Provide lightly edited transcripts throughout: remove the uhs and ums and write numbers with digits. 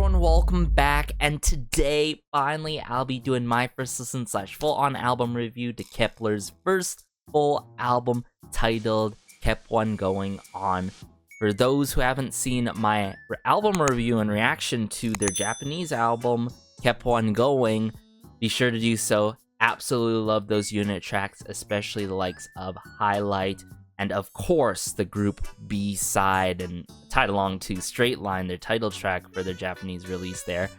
everyone, welcome back, and today, finally, I'll be doing my first listen / full-on album review to Kep1er's first full album titled Kep1going on. For those who haven't seen my album review and reaction to their Japanese album, Kep1going, be sure to do so. Absolutely love those unit tracks, especially the likes of Highlight, and of course, the group B-side and tied along to Straight Line, their title track for their Japanese release there.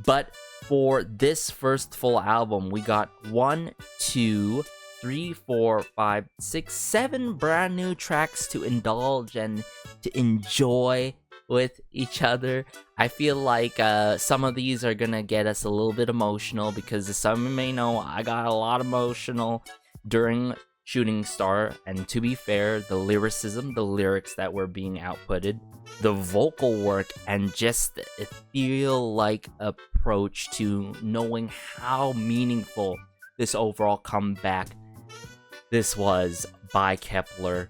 But for this first full album, we got 1, 2, 3, 4, 5, 6, 7 brand new tracks to indulge and to enjoy with each other. I feel like some of these are gonna get us a little bit emotional because as some of you may know, I got a lot emotional during Shooting Star, and to be fair, the lyricism, the lyrics that were being outputted, the vocal work, and just the ethereal-like approach to knowing how meaningful this overall comeback this was by Kep1er.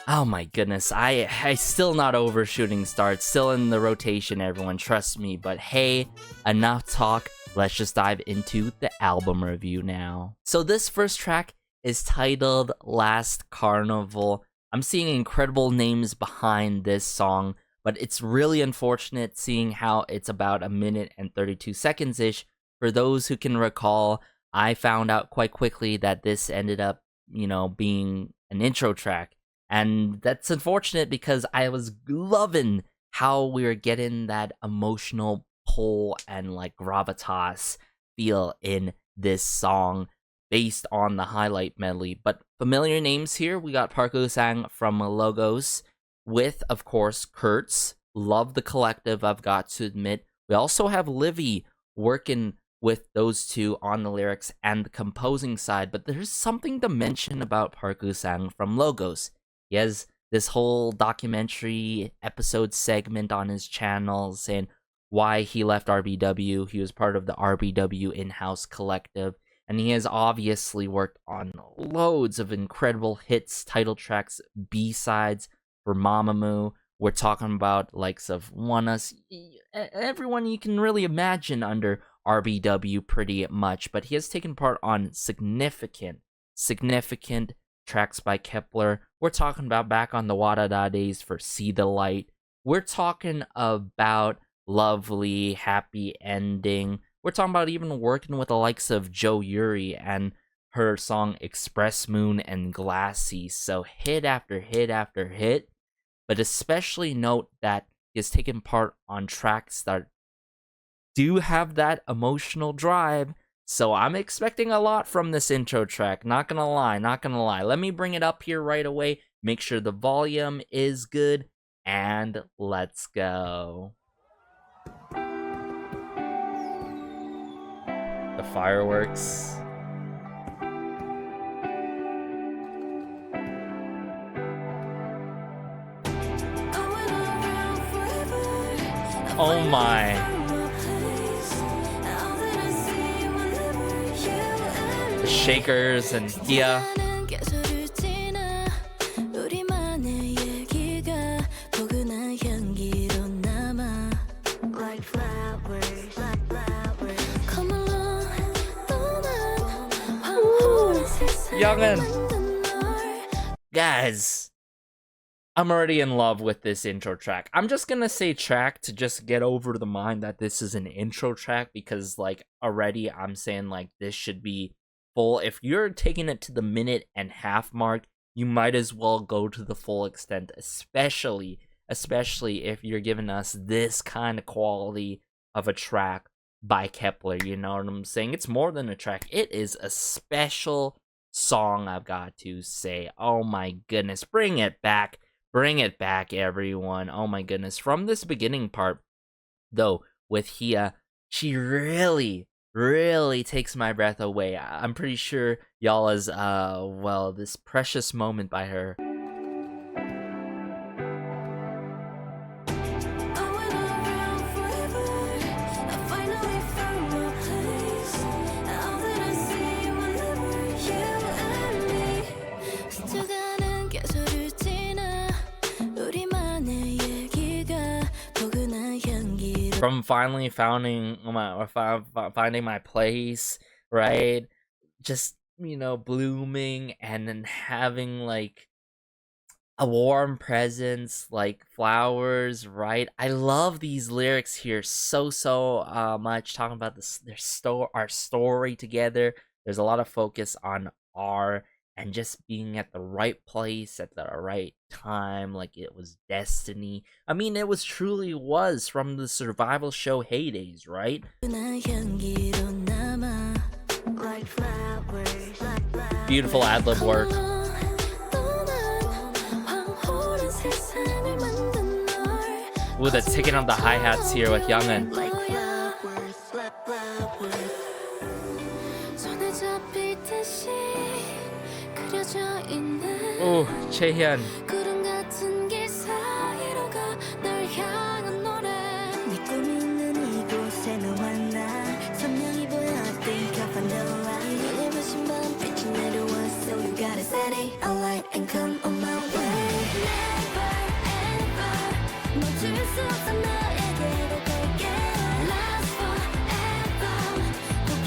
Oh my goodness, I still not over Shooting Star. It's still in the rotation, everyone, trust me. But hey, enough talk. Let's just dive into the album review now. So this first track is titled Last Carnival. I'm seeing incredible names behind this song, but it's really unfortunate seeing how it's about 1 minute and 32 seconds-ish. For those who can recall, I found out quite quickly that this ended up, being an intro track. And that's unfortunate because I was loving how we were getting that emotional pull and like gravitas feel in this song based on the Highlight medley. But familiar names here, we got Park Woo-sang from Logos with, of course, Kurtz. Love the collective, I've got to admit. We also have Livy working with those two on the lyrics and the composing side, but there's something to mention about Park Woo-sang from Logos. He has this whole documentary episode segment on his channel saying why he left RBW. He was part of the RBW in-house collective, and he has obviously worked on loads of incredible hits, title tracks, B-sides for Mamamoo. We're talking about likes of Us, everyone you can really imagine under RBW pretty much, but he has taken part on significant tracks by Kep1er. We're talking about back on the Wadada days for See the Light. We're talking about Lovely, Happy Ending. We're talking about even working with the likes of Jo Yuri and her song Express Moon and Glassy. So hit after hit after hit. But especially note that he has taken part on tracks that do have that emotional drive. So I'm expecting a lot from this intro track. Not gonna lie. Let me bring it up here right away. Make sure the volume is good. And let's go. The fireworks. Oh my. The shakers and Hia. Youngin. Guys, I'm already in love with this intro track. I'm just gonna say track to just get over the mind that this is an intro track because like already I'm saying like this should be full. If you're taking it to the 1.5 minute mark, you might as well go to the full extent, especially if you're giving us this kind of quality of a track by Kep1er. You know what I'm saying? It's more than a track. It is a special song, I've got to say. Oh my goodness, bring it back everyone. Oh my goodness. From this beginning part though with Hia, she really takes my breath away. I'm pretty sure y'all is this precious moment by her. from finally finding my place, right? Just, you know, blooming and then having like a warm presence, like flowers, right? I love these lyrics here so much, talking about this our story together. There's a lot of focus on our and just being at the right place at the right time, like it was destiny. I mean, it truly was from the survival show heydays, right? Beautiful ad-lib work. Ooh, the ticking of the hi-hats here with Yann. Ooh, Chaehyun.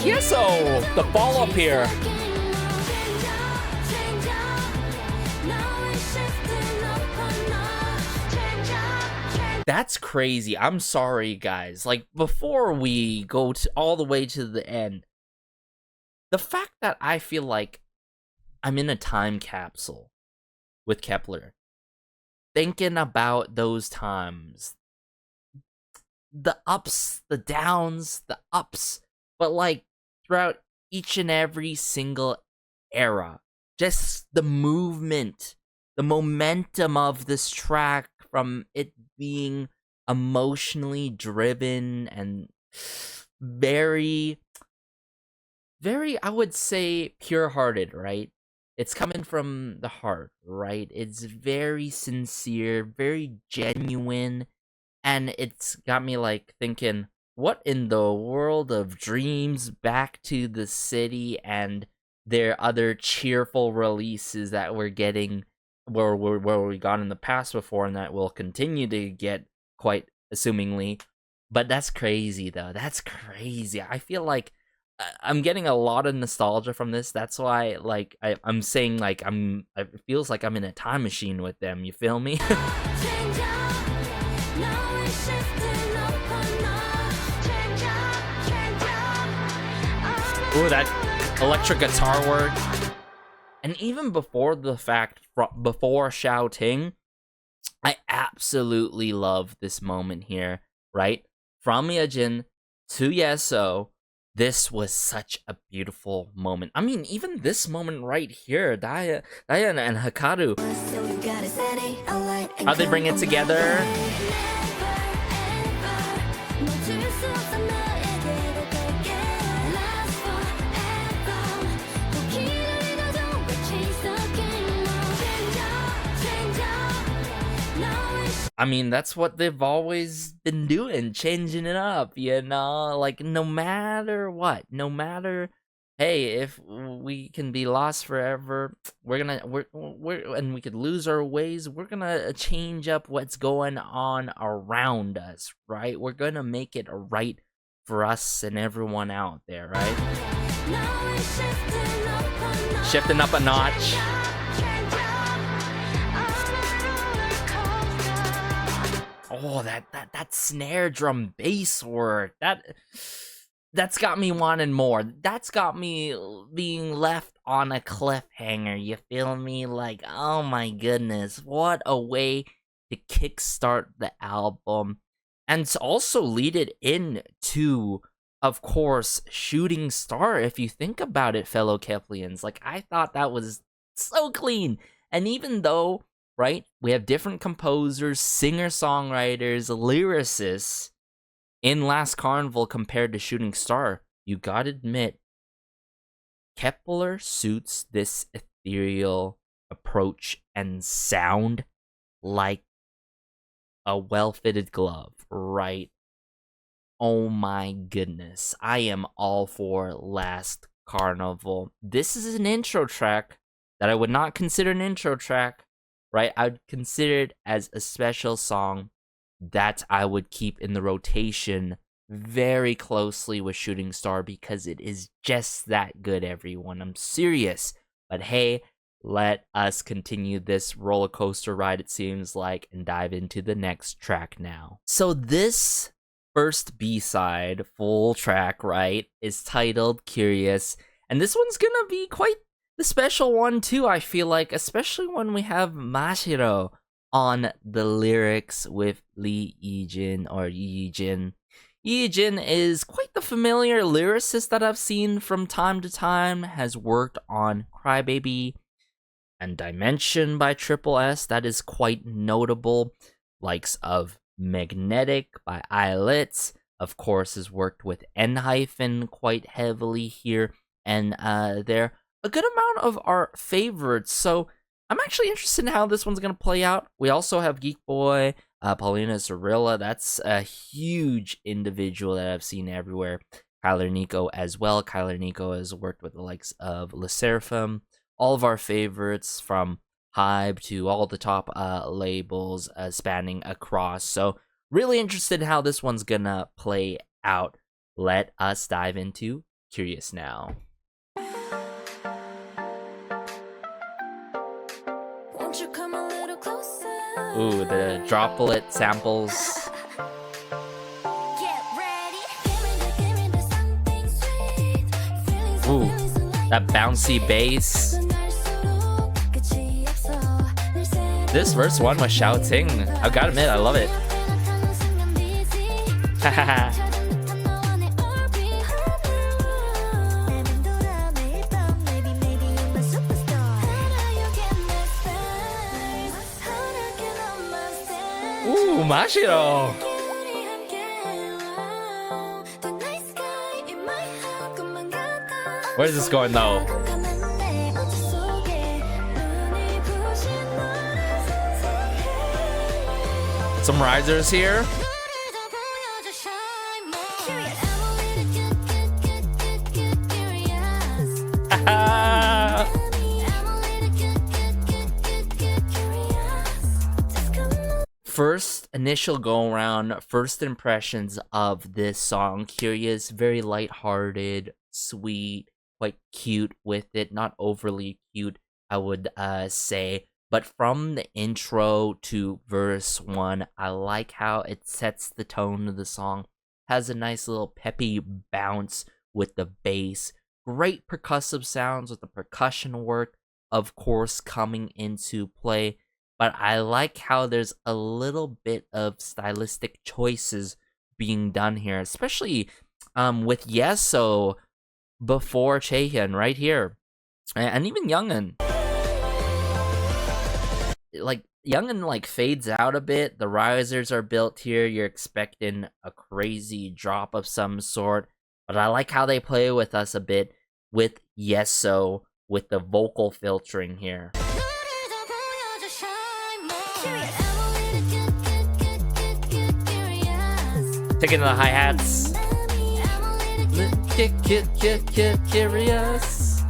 Yeso! The follow-up here. That's crazy. I'm sorry, guys. Like, before we go all the way to the end, the fact that I feel like I'm in a time capsule with Kep1er, thinking about those times, the ups, the downs, the ups, but like throughout each and every single era, just the movement, the momentum of this track, from it being emotionally driven and very, I would say, pure-hearted, right? It's coming from the heart, right? It's very sincere, very genuine, and it's got me like thinking, what in the world of dreams, Back to the City and their other cheerful releases that we're getting, where we got in the past before, and that we'll continue to get, quite assumingly. But that's crazy, though. That's crazy. I feel like I'm getting a lot of nostalgia from this. That's why, like, I'm saying, like, it feels like I'm in a time machine with them. You feel me? Ooh, that electric guitar work. And even before the fact, before shouting, I absolutely love this moment here, right? From Yejin to Yeso, this was such a beautiful moment. I mean, even this moment right here, Diane and Hikaru, how they bring it together. I mean, that's what they've always been doing, changing it up, you know? Like, no matter what, hey, if we can be lost forever, we're and we could lose our ways, we're gonna change up what's going on around us, right? We're gonna make it right for us and everyone out there, right? Shifting up a notch. Oh, that snare drum bass work, that's got me wanting more. That's got me being left on a cliffhanger, you feel me? Like, oh my goodness, what a way to kickstart the album. And to also lead it into, of course, Shooting Star, if you think about it, fellow Keplians. Like, I thought that was so clean. And even though, right, we have different composers, singer-songwriters, lyricists in Last Carnival compared to Shooting Star, you gotta admit, Kep1er suits this ethereal approach and sound like a well-fitted glove, right? Oh my goodness, I am all for Last Carnival. This is an intro track that I would not consider an intro track, right? I'd consider it as a special song that I would keep in the rotation very closely with Shooting Star because it is just that good, everyone. I'm serious. But hey, let us continue this roller coaster ride, it seems like, and dive into the next track now. So this first B-side, full track, right, is titled Curious. And this one's gonna be quite the special one too, I feel like, especially when we have Mashiro on the lyrics with Lee Yijin or Yijin. Yijin is quite the familiar lyricist that I've seen from time to time, has worked on Crybaby and Dimension by Triple S, that is quite notable. Likes of Magnetic by Eyelets, of course, has worked with N- quite heavily here, and they're a good amount of our favorites, so I'm actually interested in how this one's going to play out. We also have Geek Boy, Paulina Zarilla, that's a huge individual that I've seen everywhere. Kyler Nico as well. Kyler Nico has worked with the likes of Le Seraphim, all of our favorites from Hybe to all the top labels spanning across. So really interested in how this one's going to play out. Let us dive into Curious now. Ooh, the droplet samples. Ooh, that bouncy bass. This verse one was shouting. I've got to admit, I love it. Hahaha. Ooh, Mashiro! Where's this going though? Some risers here. First initial go around, first impressions of this song, Curious, very lighthearted, sweet, quite cute with it, not overly cute, I would say, but from the intro to verse 1, I like how it sets the tone of the song, has a nice little peppy bounce with the bass, great percussive sounds with the percussion work, of course, coming into play. But I like how there's a little bit of stylistic choices being done here, especially with Yeso before Chaehyun right here. And even Youngin. Like, Youngin like fades out a bit. The risers are built here. You're expecting a crazy drop of some sort. But I like how they play with us a bit with Yeso with the vocal filtering here. Taking the hi-hats. Curious.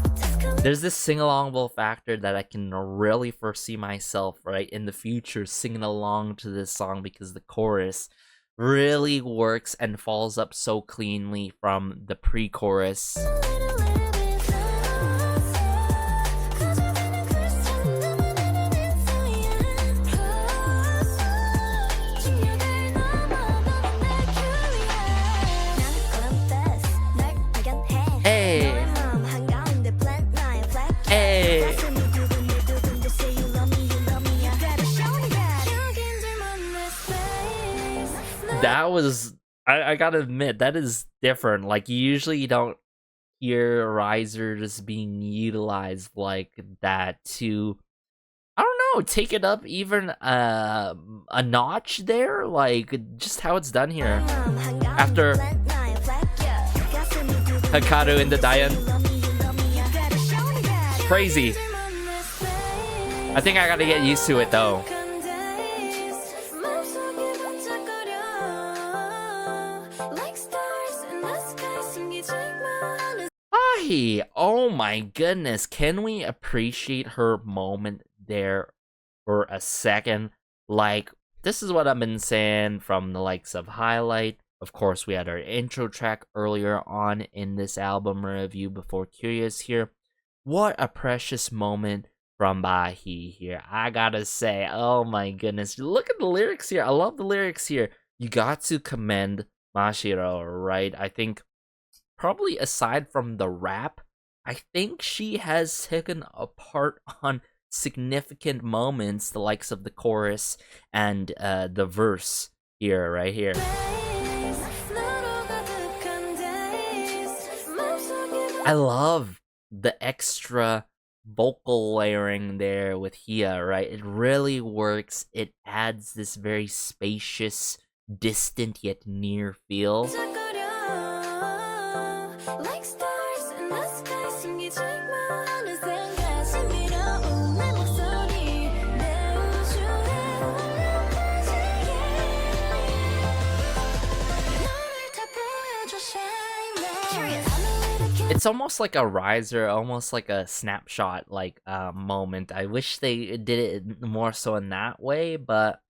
There's this sing-alongable factor that I can really foresee myself, right, in the future singing along to this song because the chorus really works and falls up so cleanly from the pre-chorus. That was, I gotta admit, that is different. Like, usually you don't hear risers being utilized like that to, I don't know, take it up even a notch there. Like, just how it's done here. After Hikaru in the Diane. Crazy. I think I gotta get used to it though. Oh my goodness, can we appreciate her moment there for a second? Like, this is what I've been saying from the likes of Highlight. Of course, we had our intro track earlier on in this album review before Curious here. What a precious moment from Bahi here. I gotta say, oh my goodness. Look at the lyrics here. I love the lyrics here. You got to commend Mashiro, right? I think probably aside from the rap, I think she has taken a part on significant moments, the likes of the chorus and the verse here, right here. I love the extra vocal layering there with Hia, right? It really works. It adds this very spacious, distant yet near feel. It's almost like a riser, almost like a snapshot like moment. I wish they did it more so in that way, but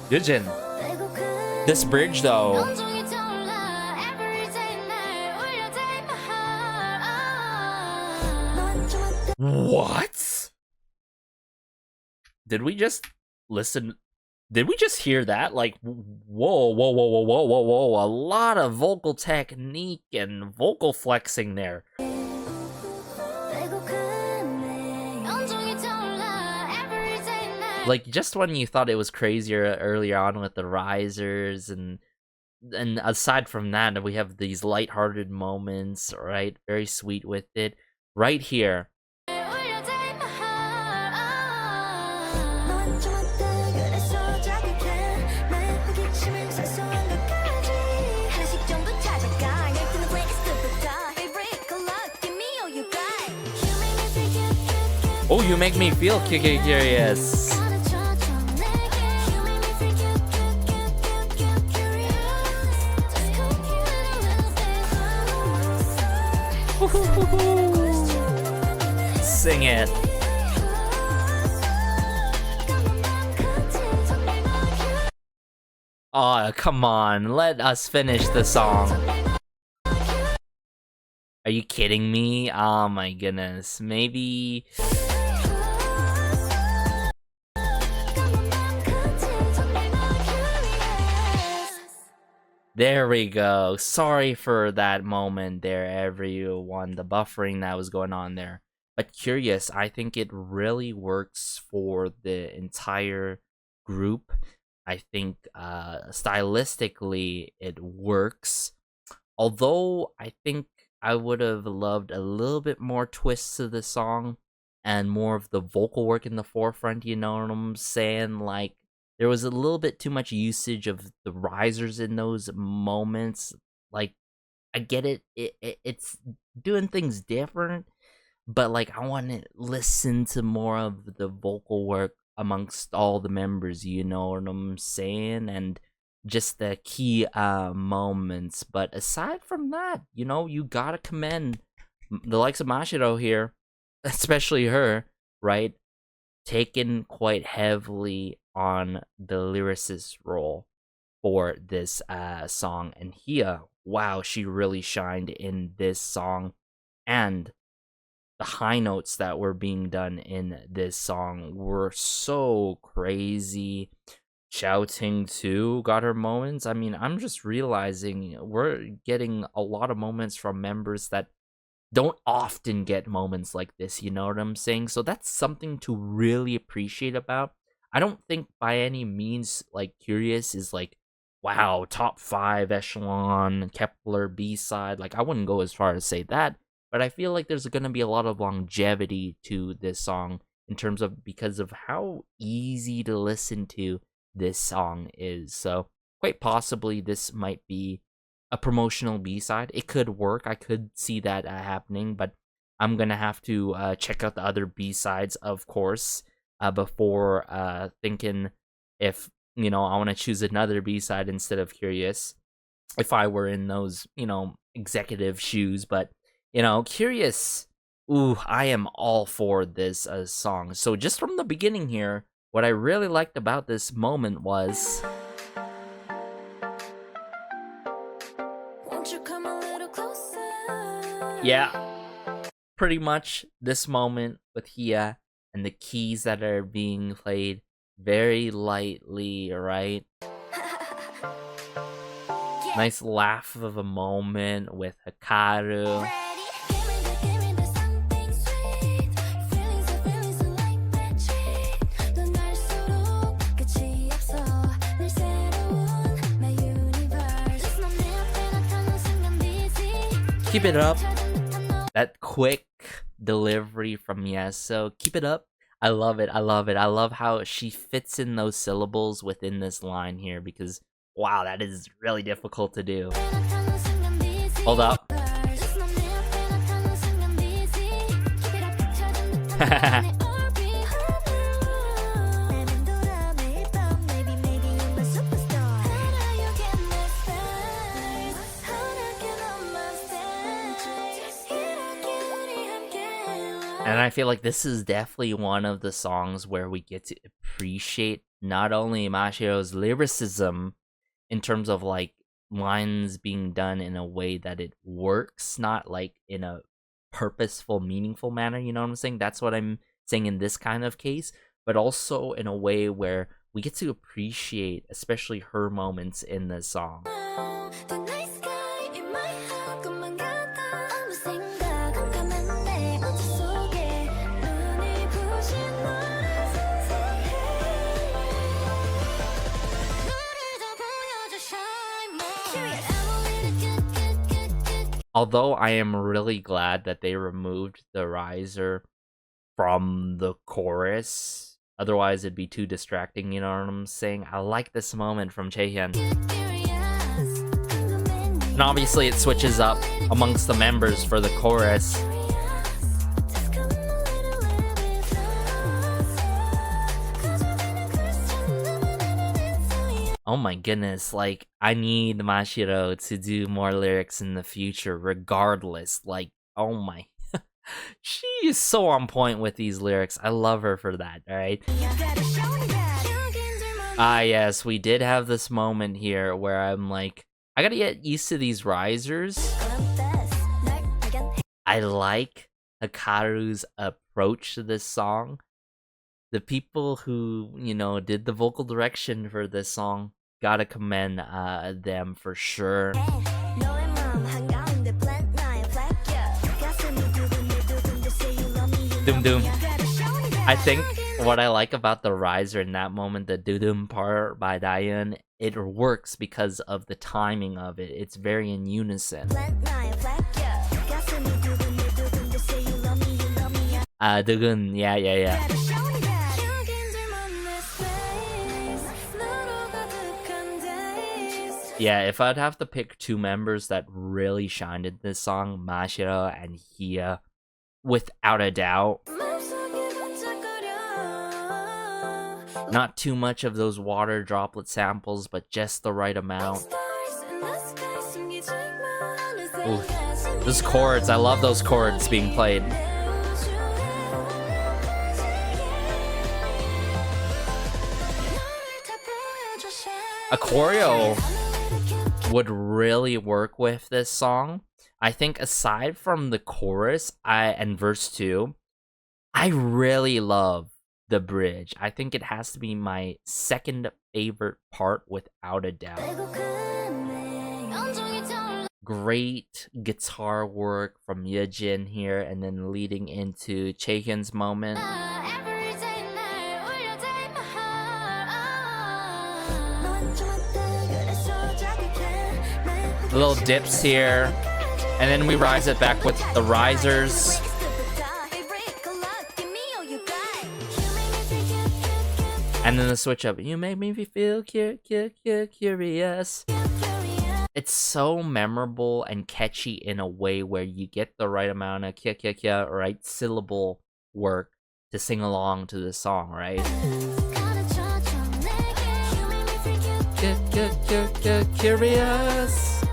Yujin. This bridge though. What? Did we just listen? Did we just hear that? Like, whoa. A lot of vocal technique and vocal flexing there. Like, just when you thought it was crazier earlier on with the risers and aside from that, we have these lighthearted moments, right? Very sweet with it. Right here. Oh, you make me feel curious. Sing it. Oh, come on. Let us finish the song. Are you kidding me? Oh my goodness. Maybe... There we go. Sorry for that moment there, everyone. The buffering that was going on there. But Curious, I think it really works for the entire group. I think stylistically it works. Although I think I would have loved a little bit more twists to the song and more of the vocal work in the forefront, you know what I'm saying? Like, there was a little bit too much usage of the risers in those moments. Like, I get it. It's doing things different, but like, I want to listen to more of the vocal work amongst all the members, you know what I'm saying? And just the key moments. But aside from that, you know, you gotta commend the likes of Mashiro here, especially her, right? Taken quite heavily on the lyricist role for this song. And Hia, wow, she really shined in this song. And the high notes that were being done in this song were so crazy. Shouting too got her moments. I mean, I'm just realizing we're getting a lot of moments from members that don't often get moments like this, you know what I'm saying? So that's something to really appreciate about. I don't think by any means like Curious is like, wow, top 5 echelon Kep1er B-side. Like, I wouldn't go as far as say that, but I feel like there's going to be a lot of longevity to this song in terms of because of how easy to listen to this song is. So quite possibly this might be a promotional B-side. It could work. I could see that happening, but I'm gonna have to check out the other B-sides, of course, before thinking if, you know, I want to choose another B-side instead of Curious, if I were in those, you know, executive shoes. But, you know, Curious, ooh, I am all for this song. So just from the beginning here, what I really liked about this moment was... Won't you come a little closer? Yeah, pretty much this moment with Hia and the keys that are being played very lightly, right? Nice laugh of a moment with Hikaru. Keep it up. That quick delivery from Yeso. Keep it up. I love it. I love it. I love how she fits in those syllables within this line here, because wow, that is really difficult to do. Hold up. And I feel like this is definitely one of the songs where we get to appreciate not only Mashiro's lyricism in terms of like lines being done in a way that it works, not like in a purposeful, meaningful manner, you know what I'm saying? That's what I'm saying in this kind of case, but also in a way where we get to appreciate especially her moments in the song. Although I am really glad that they removed the riser from the chorus, otherwise it'd be too distracting, you know what I'm saying? I like this moment from Chaehyun. And obviously it switches up amongst the members for the chorus. Oh my goodness, like, I need Mashiro to do more lyrics in the future, regardless. Like, oh my... she is so on point with these lyrics. I love her for that, alright? Ah, yes, we did have this moment here where I'm like, I gotta get used to these risers. I like Hikaru's approach to this song. The people who, you know, did the vocal direction for this song, gotta commend them for sure. Doom doom. I think what I like about the riser in that moment, the doo doom part by Daeun, it works because of the timing of it. It's very in unison. Dugun, yeah. Yeah, if I'd have to pick two members that really shined in this song, Mashiro and Hia, without a doubt. Not too much of those water droplet samples, but just the right amount. Ooh, those chords, I love those chords being played. A choreo would really work with this song. I think aside from the chorus and verse 2, I really love the bridge. I think it has to be my second favorite part without a doubt. Great guitar work from Yejin here, and then leading into Chaehyun's moment. Little dips here, and then we rise it back with the risers. And then the switch up. You make me feel curious. It's so memorable and catchy in a way where you get the right amount of kia, right syllable work to sing along to the song, right? Curious.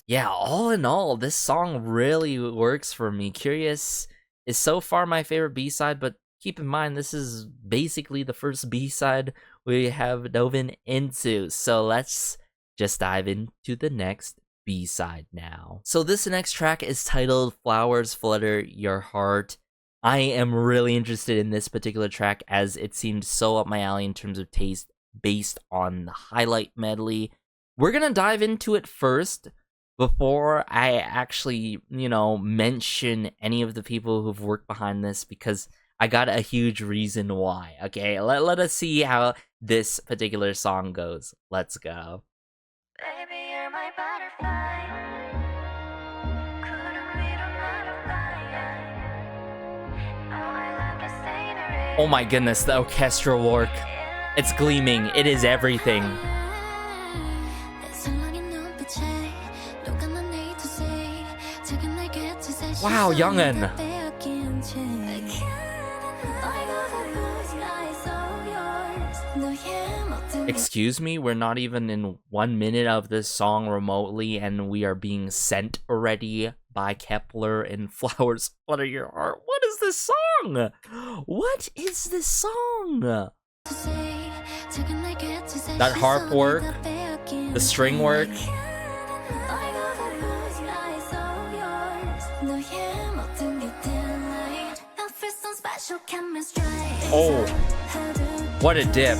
Yeah, all in all, this song really works for me. Curious is so far my favorite B-side, but keep in mind this is basically the first B-side we have dove into. So let's just dive into the next B-side now. So this next track is titled Flowers Flutter Your Heart. I am really interested in this particular track as it seemed so up my alley in terms of taste based on the highlight medley. We're gonna dive into it first before I actually, mention any of the people who've worked behind this, because I got a huge reason why. Okay, let us see how this particular song goes. Let's go. Baby, you're my butterfly. Couldn't read a butterfly. Oh, I love the scenery. Oh my goodness, the orchestral work. It's gleaming. It is everything. Wow, youngin. Excuse me, we're not even in 1 minute of this song remotely, and we are being sent already by Kep1er in Flowers Flutter Your Heart. What is this song? What is this song? That harp work, the string work. Oh, what a dip.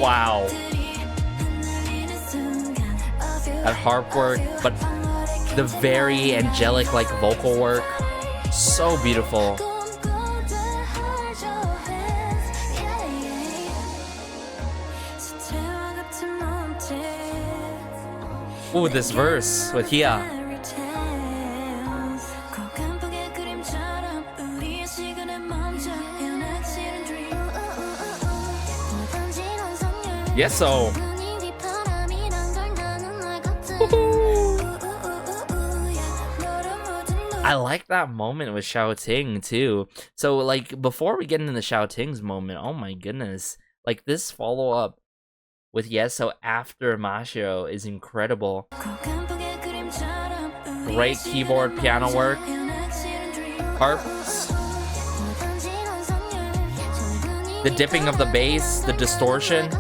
Wow. That harp work, but the very angelic like vocal work. So beautiful. Ooh, this verse with Hia. Yes, so. I like that moment with Xiaoting too. So like before we get into the Xiaoting's moment, oh my goodness. Like this follow up with Yeso after Mashio is incredible. Great keyboard piano work. Harps. The dipping of the bass, the distortion.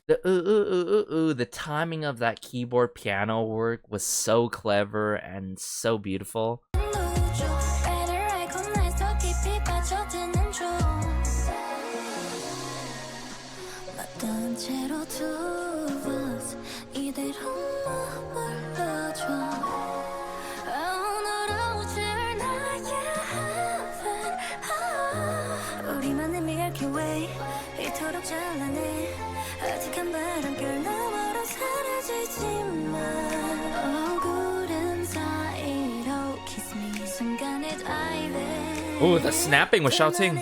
The timing of that keyboard piano work was so clever and so beautiful. Ooh, the snapping was shouting.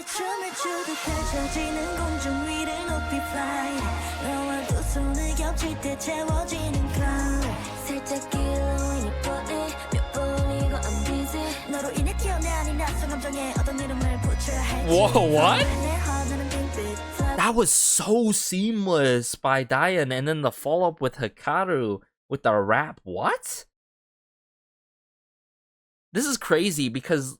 Whoa, what? That was so seamless by Diane, and then the follow-up with Hikaru with the rap. What? This is crazy because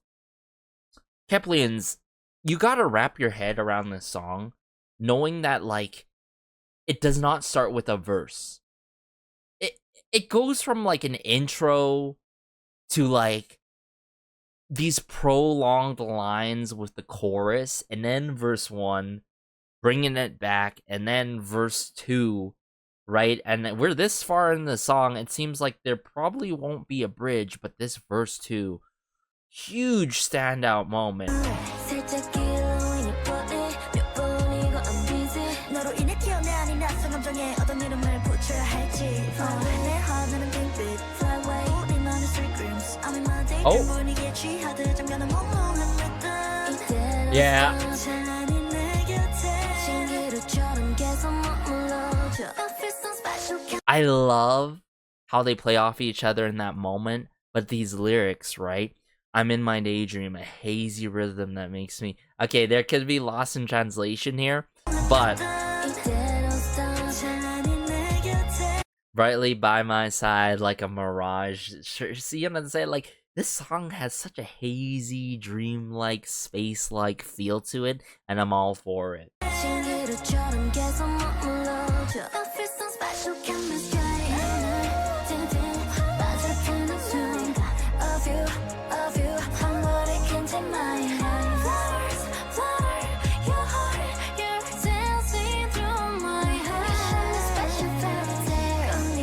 Keplians, you gotta wrap your head around this song, knowing that like it does not start with a verse. It goes from like an intro to like these prolonged lines with the chorus, and then verse 1, bringing it back, and then verse 2, right? And we're this far in the song, it seems like there probably won't be a bridge, but this verse 2, huge standout moment. Oh. Yeah. I love how they play off each other in that moment, but these lyrics, right? I'm in my daydream, a hazy rhythm that makes me... Okay, there could be lost in translation here, but... Brightly by my side like a mirage. See what I'm saying? Like, this song has such a hazy, dreamlike, space-like feel to it, and I'm all for it.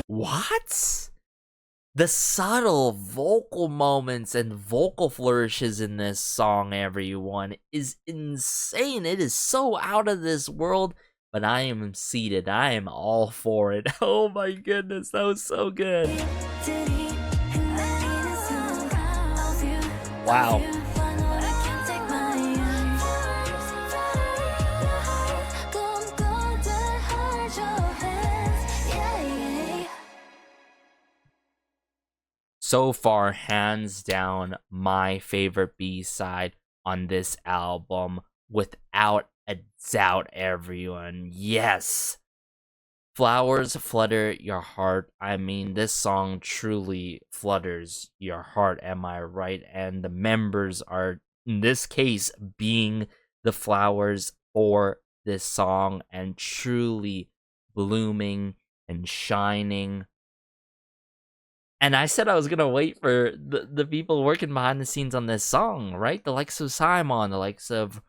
What? The subtle vocal moments and vocal flourishes in this song, everyone, is insane. It is so out of this world, but I am seated. I am all for it. Oh my goodness, that was so good. Wow. So far, hands down, my favorite B-side on this album, without a doubt, everyone. Yes! Flowers flutter your heart. I mean, this song truly flutters your heart, am I right? And the members are, in this case, being the flowers for this song and truly blooming and shining. And I said I was gonna wait for the people working behind the scenes on this song, right? The likes of Simon, the likes of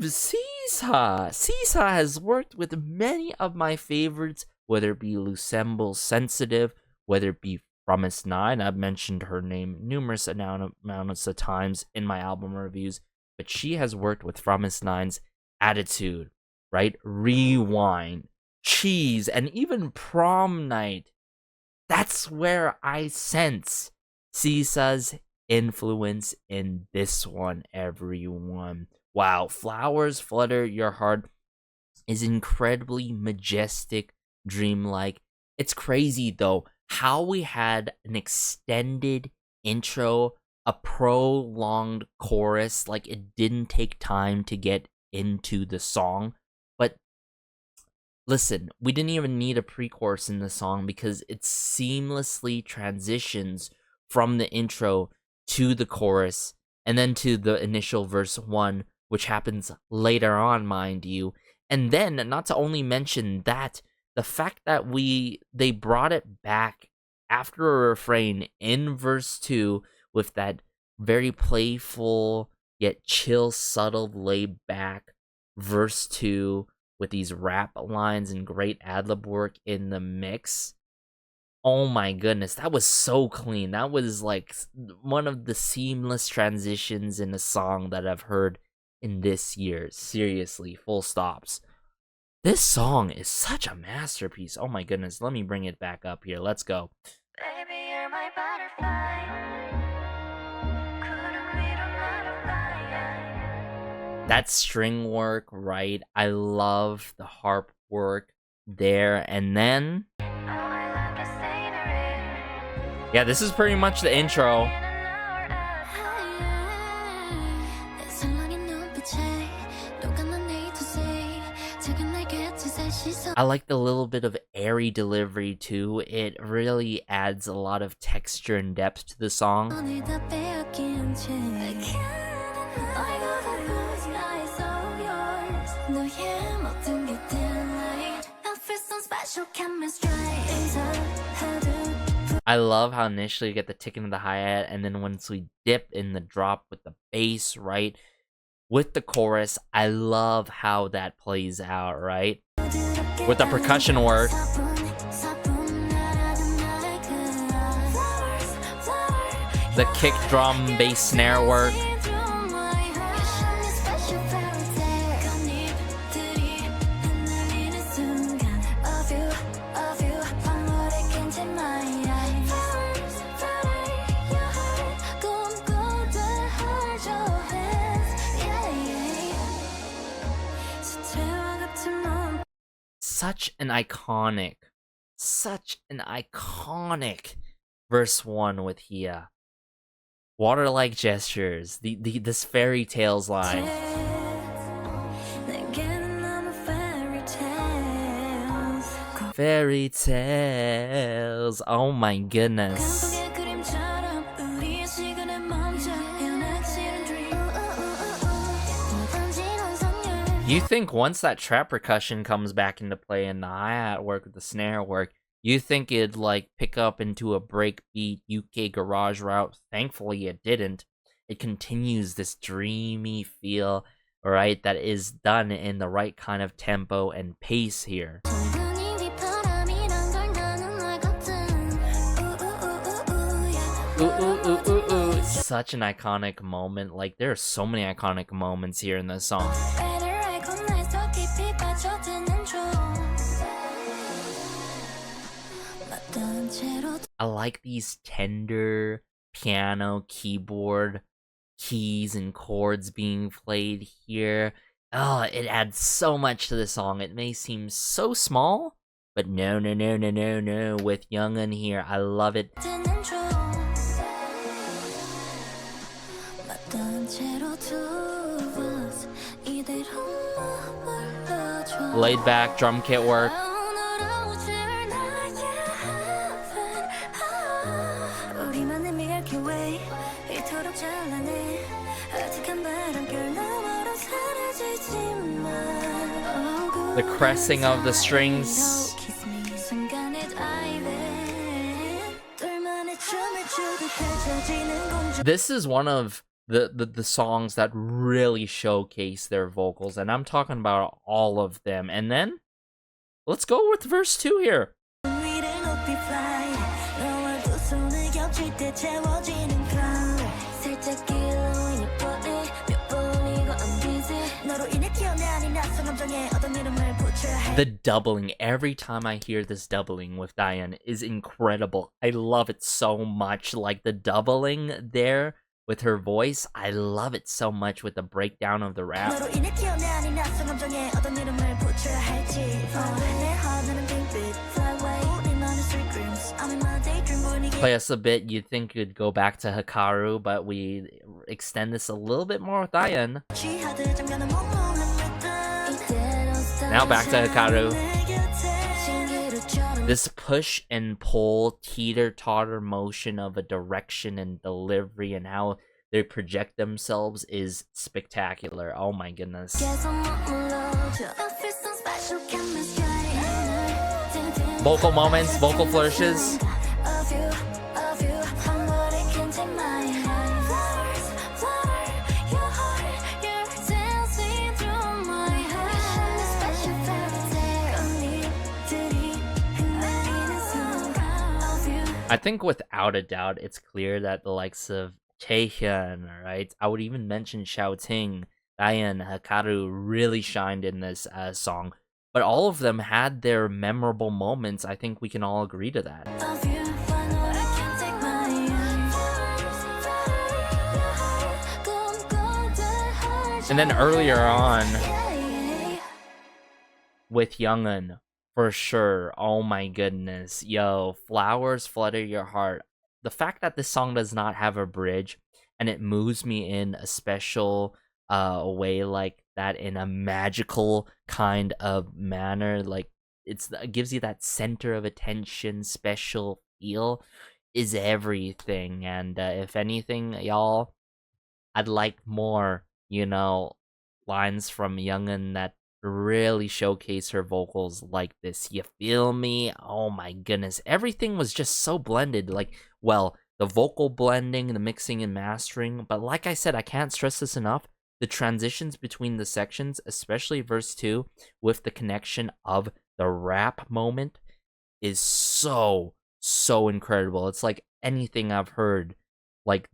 Sisa. Sisa has worked with many of my favorites, whether it be Lucemble Sensitive, whether it be Promise 9. I've mentioned her name numerous amounts of times in my album reviews, but she has worked with Promise 9's Attitude, right? Rewind, Cheese, and even Prom Night. That's where I sense Sisa's influence in this one, everyone. Wow, Flowers Flutter Your Heart is incredibly majestic, dreamlike. It's crazy, though, how we had an extended intro, a prolonged chorus, like it didn't take time to get into the song. But listen, we didn't even need a pre-chorus in the song because it seamlessly transitions from the intro to the chorus and then to the initial verse 1, which happens later on, mind you. And then, not to only mention that, the fact that they brought it back after a refrain in verse 2 with that very playful yet chill, subtle, laid back verse 2 with these rap lines and great ad-lib work in the mix. Oh my goodness, that was so clean. That was like one of the seamless transitions in a song that I've heard in this year. Seriously, full stops. This song is such a masterpiece. Oh my goodness, let me bring it back up here. Let's go. Baby, you're my butterfly. Couldn't read a butterfly. That string work, right? I love the harp work there. And then... Oh, I love the scenery. yeah, this is pretty much the intro. I like the little bit of airy delivery too. It really adds a lot of texture and depth to the song. I love how initially you get the tick into the hi-hat, and then once we dip in the drop with the bass, right? With the chorus, I love how that plays out, right? With the percussion work. The kick drum, bass snare work. such an iconic verse 1 with Hia. Water-like gestures, this fairy tales line. Fairy tales, oh my goodness. You think once that trap percussion comes back into play and the hi-hat work with the snare work, you think it'd like pick up into a breakbeat UK garage route. Thankfully it didn't. It continues this dreamy feel, right, that is done in the right kind of tempo and pace here. Ooh. Such an iconic moment. Like, there are so many iconic moments here in this song. I like these tender piano, keyboard, keys, and chords being played here. Oh, it adds so much to the song. It may seem so small, but no. With Youngun here, I love it. Laid back drum kit work. The caressing of the strings. This is one of the songs that really showcase their vocals, and I'm talking about all of them. And then let's go with verse 2 here. The doubling, every time I hear this doubling with Diane is incredible. I love it so much. Like the doubling there with her voice, I love it so much with the breakdown of the rap. Play us a bit, you'd think you'd go back to Hikaru, but we extend this a little bit more with Diane. Now back to Hikaru. This push and pull, teeter-totter motion of a direction and delivery and how they project themselves is spectacular. Oh my goodness. Vocal moments, vocal flourishes. I think without a doubt, it's clear that the likes of Taehyun, right? I would even mention Xiaoting, Diane, Hikaru really shined in this song. But all of them had their memorable moments. I think we can all agree to that. And then earlier on, with Youngun, for sure. Oh my goodness. Yo, flowers flutter your heart. The fact that this song does not have a bridge and it moves me in a special way like that, in a magical kind of manner, like it gives you that center of attention, special feel, is everything. And if anything, y'all, I'd like more, lines from Youngun that really showcase her vocals like this. You feel me? Oh my goodness. Everything was just so blended. Like, well, the vocal blending, the mixing and mastering. But like I said, I can't stress this enough. The transitions between the sections, especially verse 2, with the connection of the rap moment, is so incredible. It's like anything I've heard. Like,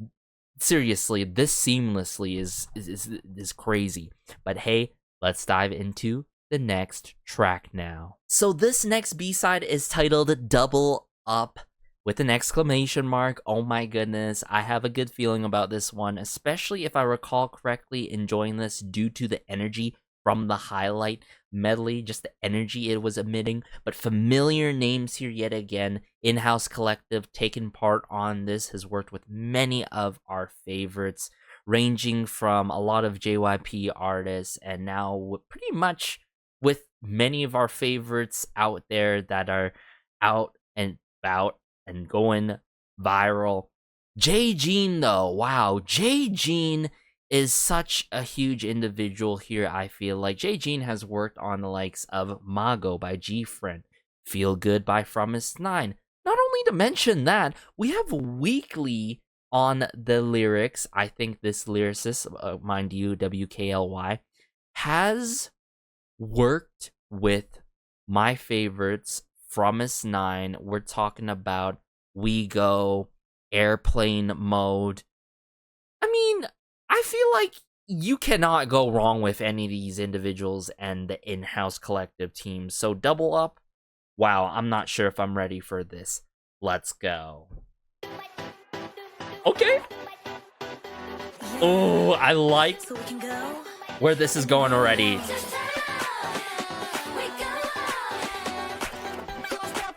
seriously, this seamlessly is crazy. But hey, let's dive into the next track now. So this next B-side is titled Double Up with an exclamation mark. Oh my goodness, I have a good feeling about this one, especially if I recall correctly enjoying this due to the energy from the highlight medley, just the energy it was emitting. But familiar names here yet again. In-house collective taking part on this, has worked with many of our favorites, ranging from a lot of JYP artists, and now pretty much with many of our favorites out there that are out and about and going viral. Jae though, wow, Jae is such a huge individual here. I feel like Jae has worked on the likes of Mago by G-Friend, Feel Good by Fromis9. Not only to mention that, we have Weekly on the lyrics. I think this lyricist, mind you, WKLY, has worked with my favorites, Fromis9. We're talking about We Go, Airplane Mode. I mean, I feel like you cannot go wrong with any of these individuals and the in-house collective teams. So double up. Wow, I'm not sure if I'm ready for this. Let's go. Okay. Oh, I like where this is going already.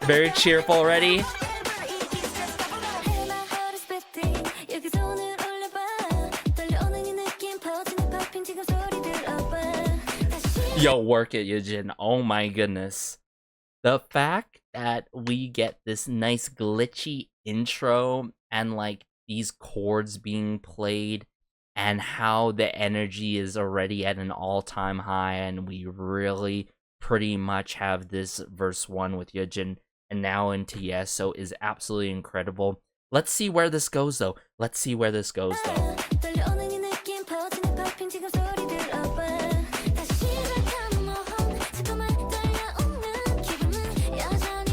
Very cheerful already. Yo, work it, Yujin. Oh my goodness. The fact that we get this nice glitchy intro and like these chords being played and how the energy is already at an all-time high, and we really pretty much have this verse 1 with Yujin and now into EXO is absolutely incredible. Let's see where this goes though.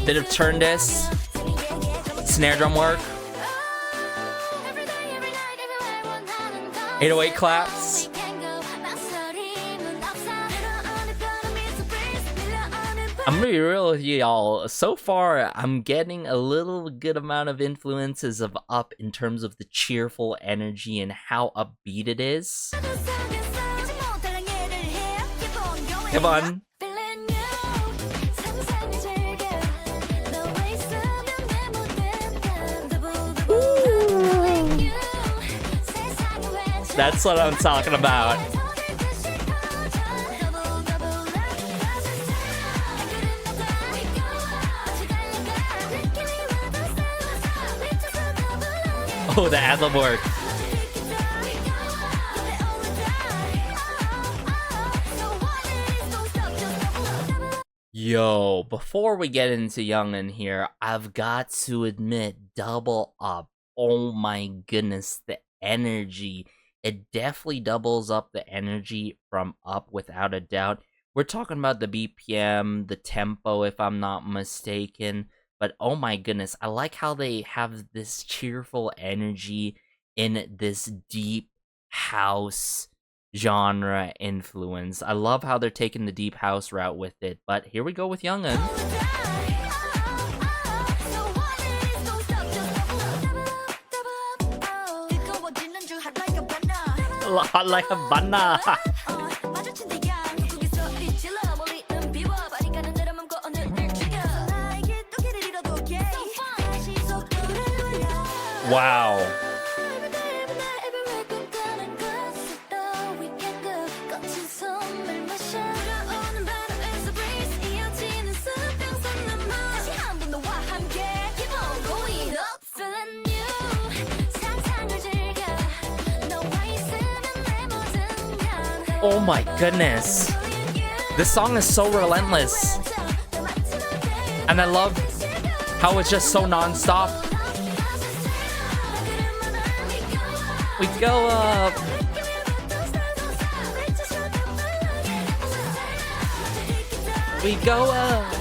Bit of turn disc, snare drum work, 808 claps. I'm gonna be real with y'all. So far, I'm getting a little good amount of influences of Up in terms of the cheerful energy and how upbeat it is. Come on. That's what I'm talking about. Oh, the ad-lib work. Yo, before we get into Youngin here, I've got to admit, double up. Oh my goodness, the energy. It definitely doubles up the energy from Up without a doubt. We're talking about the BPM, the tempo, if I'm not mistaken. But oh my goodness, I like how they have this cheerful energy in this deep house genre influence. I love how they're taking the deep house route with it. But here we go with Youngin. Hot like a banana. Wow. Oh my goodness. This song is so relentless. And I love how it's just so non-stop. We go up. We go up.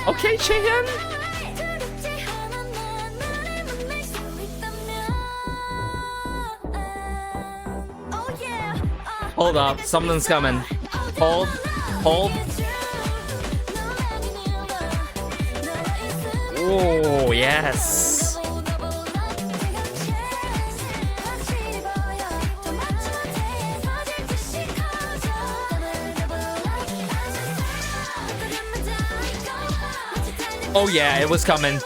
Okay, Chaehyun. Hold up, something's coming. Hold. Oh, yes. Oh yeah, it was coming.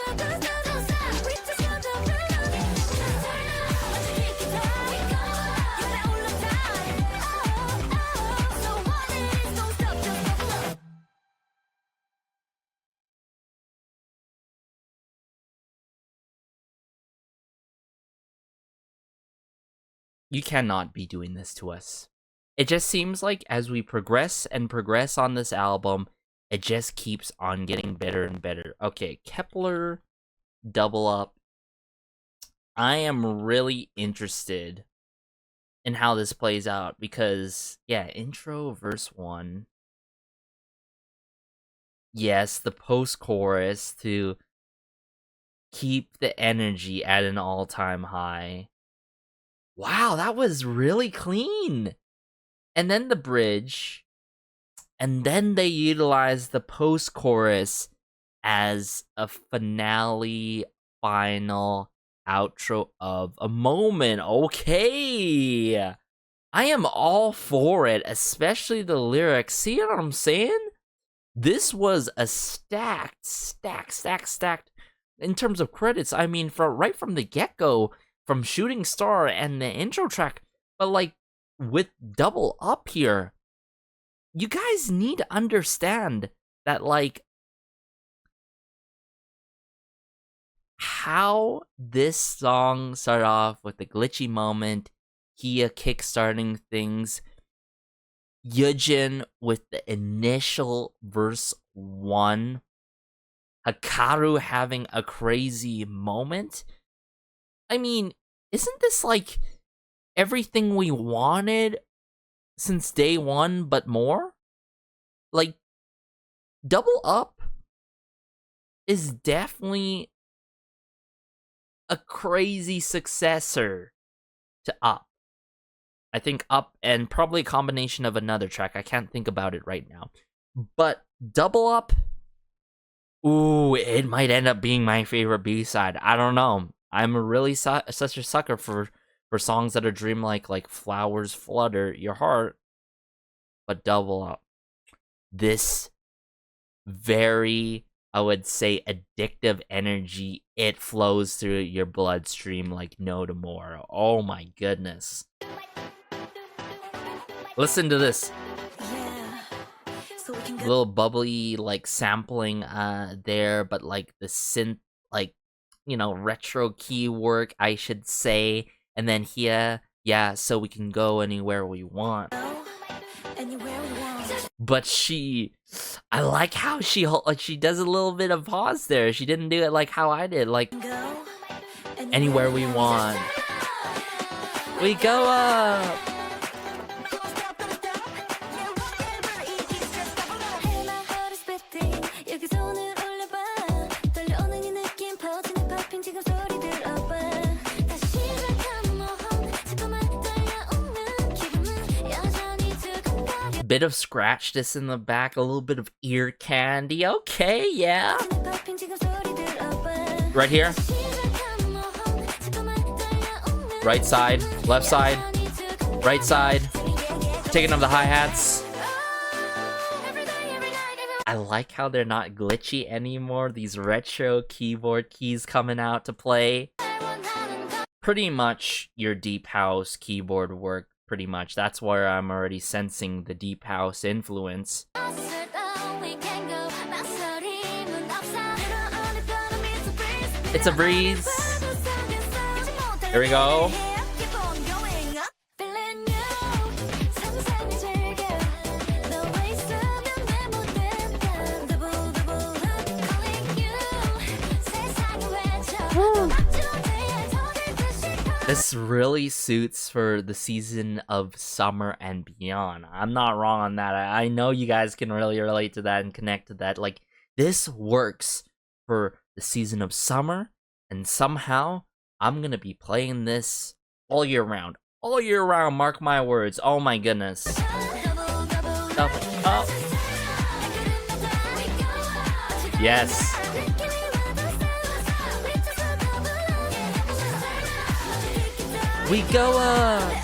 You cannot be doing this to us. It just seems like as we progress and progress on this album, it just keeps on getting better and better. Okay, Kep1er, Double Up. I am really interested in how this plays out because, yeah, intro, verse 1. Yes, the post-chorus to keep the energy at an all-time high. Wow, that was really clean. And then the bridge. And then they utilize the post-chorus as a finale, final outro of a moment. Okay. I am all for it, especially the lyrics. See what I'm saying? This was a stacked in terms of credits. I mean, right from the get-go, from Shooting Star and the intro track, but like with Double Up here, you guys need to understand that, like, how this song started off with the glitchy moment, Kia kickstarting things, Yujin with the initial verse 1, Hikaru having a crazy moment. I mean, isn't this like everything we wanted since day one, but more? Like, Double Up is definitely a crazy successor to Up. I think Up and probably a combination of another track. I can't think about it right now. But Double Up, ooh, it might end up being my favorite B-side. I don't know. I'm really such a sucker for songs that are dreamlike, like Flowers Flutter Your Heart. But Double Up, this very, I would say, addictive energy, it flows through your bloodstream like no tomorrow. Oh my goodness. Listen to this. Little bubbly, like, sampling there, but like the synth, like, you know, retro key work, I should say. And then here, yeah, so we can go anywhere we want. But I like how she does a little bit of pause there. She didn't do it like how I did, like, anywhere we want. We go up. Bit of scratchness in the back, a little bit of ear candy. Okay, yeah. Right here. Right side, left side, right side. Taking up the hi-hats. I like how they're not glitchy anymore. These retro keyboard keys coming out to play. Pretty much your deep house keyboard work. Pretty much. That's where I'm already sensing the deep house influence. It's a breeze. Here we go. This really suits for the season of summer and beyond. I'm not wrong on that. I know you guys can really relate to that and connect to that. Like, this works for the season of summer, and somehow I'm gonna be playing this all year round. All year round, mark my words. Oh my goodness. Double up. Yes. We go up.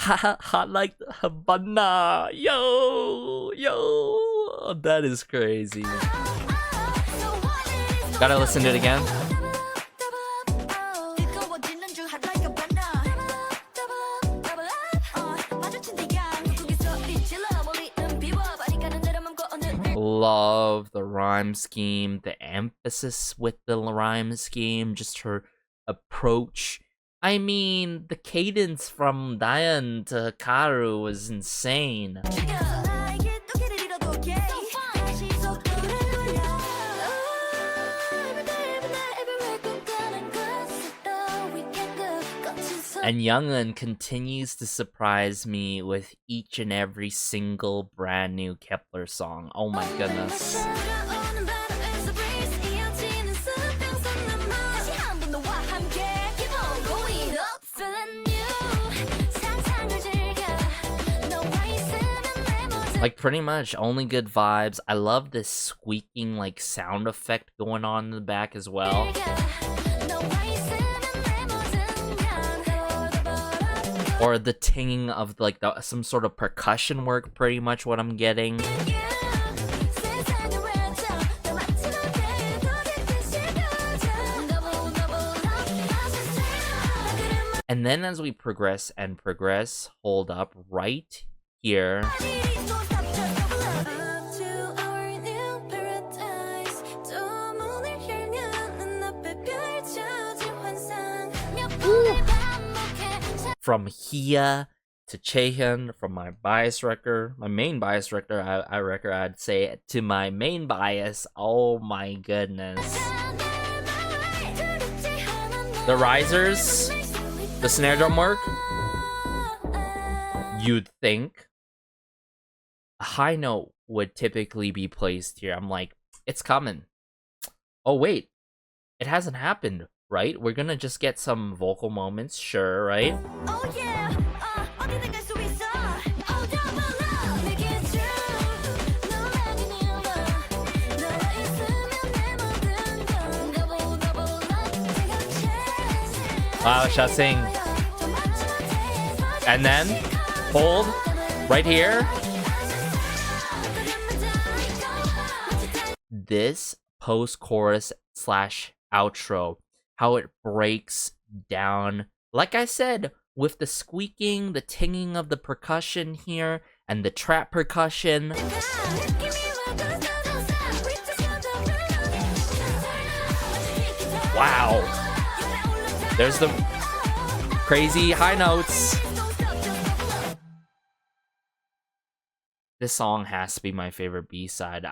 Hot like Havana. Yo, that is crazy. Gotta listen to it again. Love the rhyme scheme, the emphasis with the rhyme scheme, just her approach. I mean, the cadence from Diane to Karu was insane. And Youngin continues to surprise me with each and every single brand new Kep1er song. Oh my goodness. Like, pretty much only good vibes. I love this squeaking like sound effect going on in the back as well. Or the tinging of like some sort of percussion work, pretty much what I'm getting. And then as we progress and progress, hold up right here. From Hia to Chaehyun, from my bias wrecker, my main bias wrecker, I'd say, to my main bias. Oh my goodness. The risers, the snare drum work. You'd think a high note would typically be placed here. I'm like, it's coming. Oh wait, it hasn't happened. Right? We're gonna just get some vocal moments, sure, right? Oh yeah. Wow, Shashank. And then hold right here. This post-chorus / outro. How it breaks down, like I said, with the squeaking, the tinging of the percussion here, and the trap percussion. Wow. There's the crazy high notes. This song has to be my favorite B-side.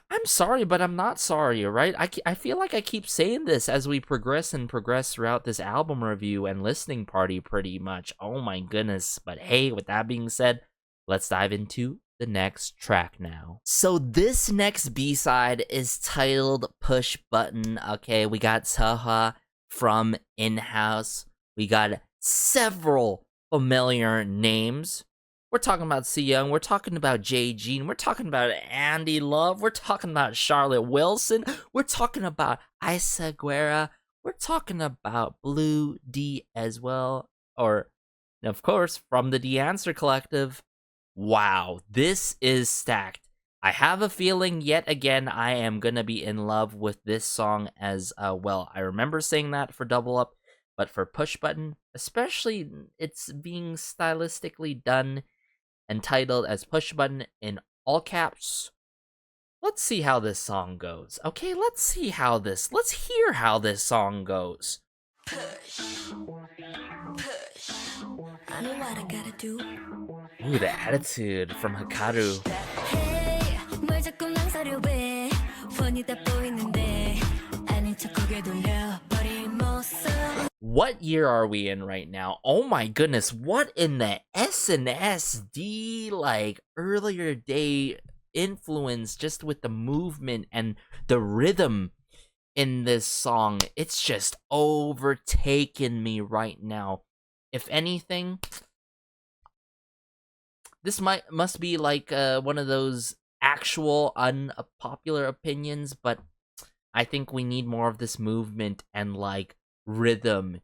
I'm sorry, but I'm not sorry, right? I feel like I keep saying this as we progress throughout this album review and listening party pretty much. Oh my goodness. But hey, with that being said, let's dive into the next track now. So this next B-side is titled Push Button. Okay, we got Seoha from In-House. We got several familiar names. We're talking about Seyoung, we're talking about Jae-Jean, we're talking about Andy Love, we're talking about Charlotte Wilson, we're talking about Isa Guerra, we're talking about Blue D as well, or, of course, from the The Answer Collective. Wow, this is stacked. I have a feeling, yet again, I am gonna be in love with this song as well. I remember saying that for Double Up, but for Push Button, especially, it's being stylistically done and titled as Push Button in all caps. Let's see how this song goes. Okay, let's hear how this song goes. Push. I know what I gotta do. Ooh, the attitude from Hikaru. What year are we in right now? Oh my goodness, what in the SNSD, like, earlier day influence just with the movement and the rhythm in this song. It's just overtaken me right now. If anything, this must be like one of those actual unpopular opinions, but I think we need more of this movement and like rhythm,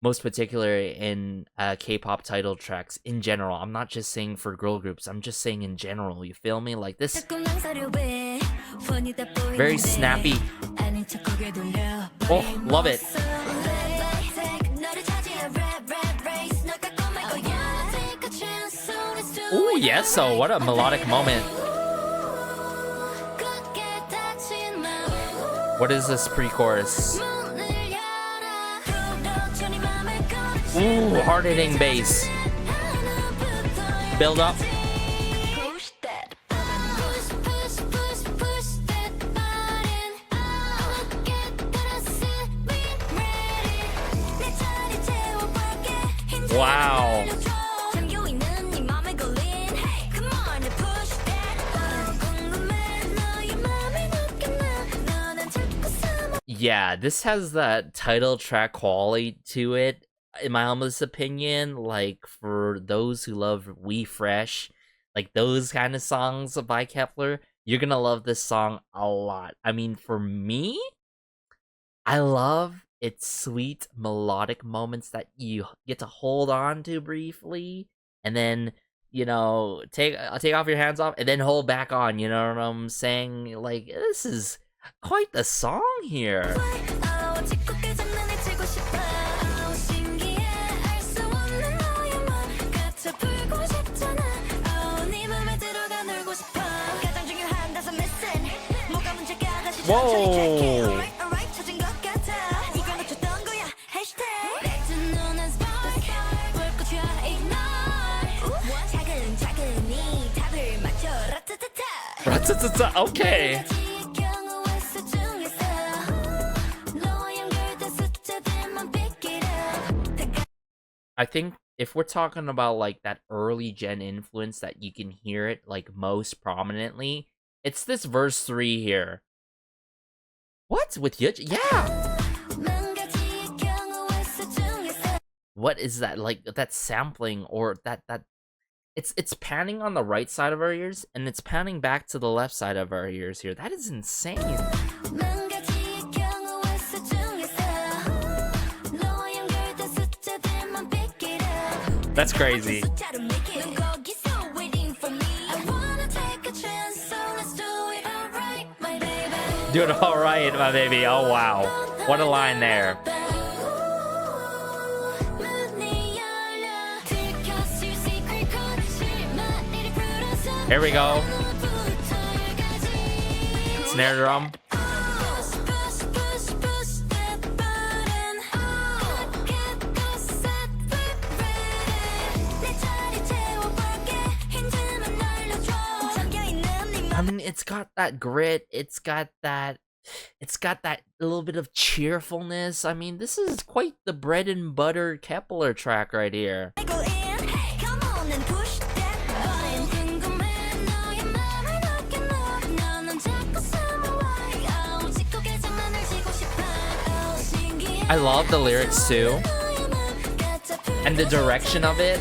most particularly in K-pop title tracks in general. I'm not just saying for girl groups, I'm just saying in general, you feel me? Like this very snappy. Oh, love it. Ooh, yes, so what a melodic moment. What is this pre-chorus? Ooh, hard-hitting bass. Build up. Wow. Yeah, this has that title track quality to it, in my humblest opinion. Like, for those who love We Fresh, like those kind of songs by Kep1er, you're gonna love this song a lot. I mean, for me, I love its sweet melodic moments that you get to hold on to briefly, and then, you know, take off your hands off, and then hold back on. You know what I'm saying? Like, this is quite the song here. Whoa! Okay. I think if we're talking about like that early gen influence that you can hear it like most prominently, it's this verse 3 here. What? With Yuj? Yeah! What is that? Like, that sampling, or that it's panning on the right side of our ears, and it's panning back to the left side of our ears here. That is insane. That's crazy. Do it all right, my baby. Oh, wow. What a line there. Here we go. Snare drum. I mean, it's got that grit, it's got that little bit of cheerfulness. I mean, this is quite the bread and butter Kep1er track right here. I love the lyrics too, and the direction of it.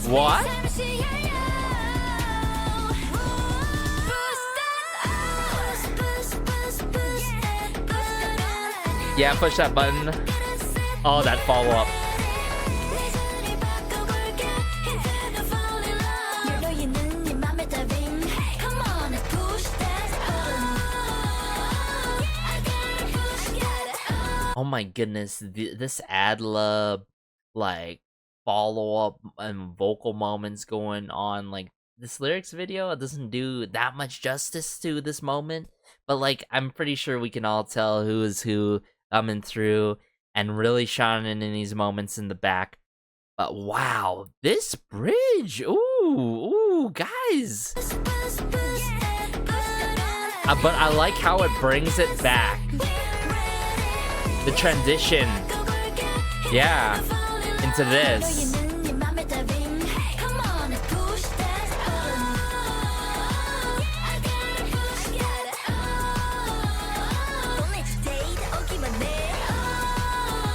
What? Yeah, push that button. Oh, that follow-up. Oh my goodness, this ad-lib, like, follow-up and vocal moments going on, like, this lyrics video, it doesn't do that much justice to this moment, but, like, I'm pretty sure we can all tell who is who coming through and really shining in these moments in the back. But wow, this bridge, ooh, guys. But I like how it brings it back. The transition, yeah, into this.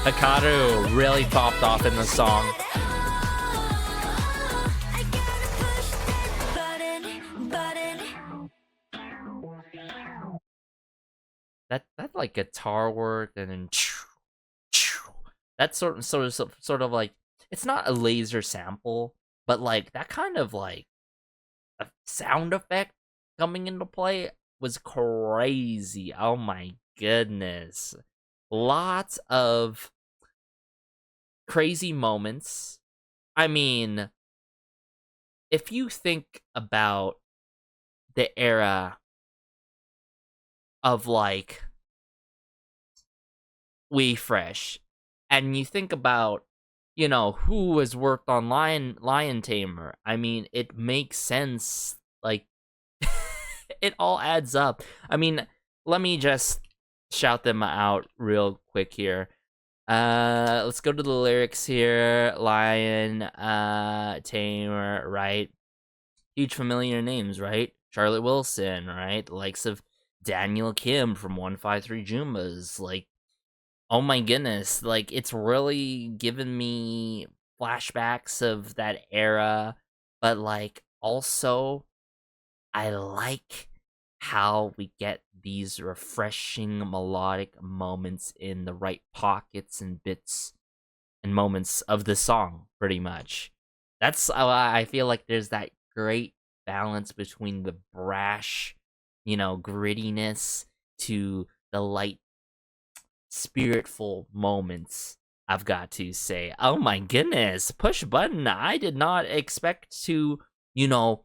Hikaru really popped off in the song. That like guitar work and then that's sort of like, it's not a laser sample, but like that kind of like a sound effect coming into play was crazy. Oh my goodness. Lots of crazy moments. I mean, if you think about the era of like We Fresh, and you think about, you know, who has worked on Lion Tamer, I mean, it makes sense. Like, it all adds up. I mean, let me just shout them out real quick here. Let's go to the lyrics here. Lion Tamer, right? Huge familiar names, right? Charlotte Wilson, right? The likes of Daniel Kim from 153 Jumbas. Like, oh my goodness, like, it's really given me flashbacks of that era, but like, also, I like how we get these refreshing melodic moments in the right pockets and bits and moments of the song, pretty much. That's I feel like there's that great balance between the brash, you know, grittiness to the light, spiritful moments, I've got to say. Oh my goodness, push button. I did not expect to, you know,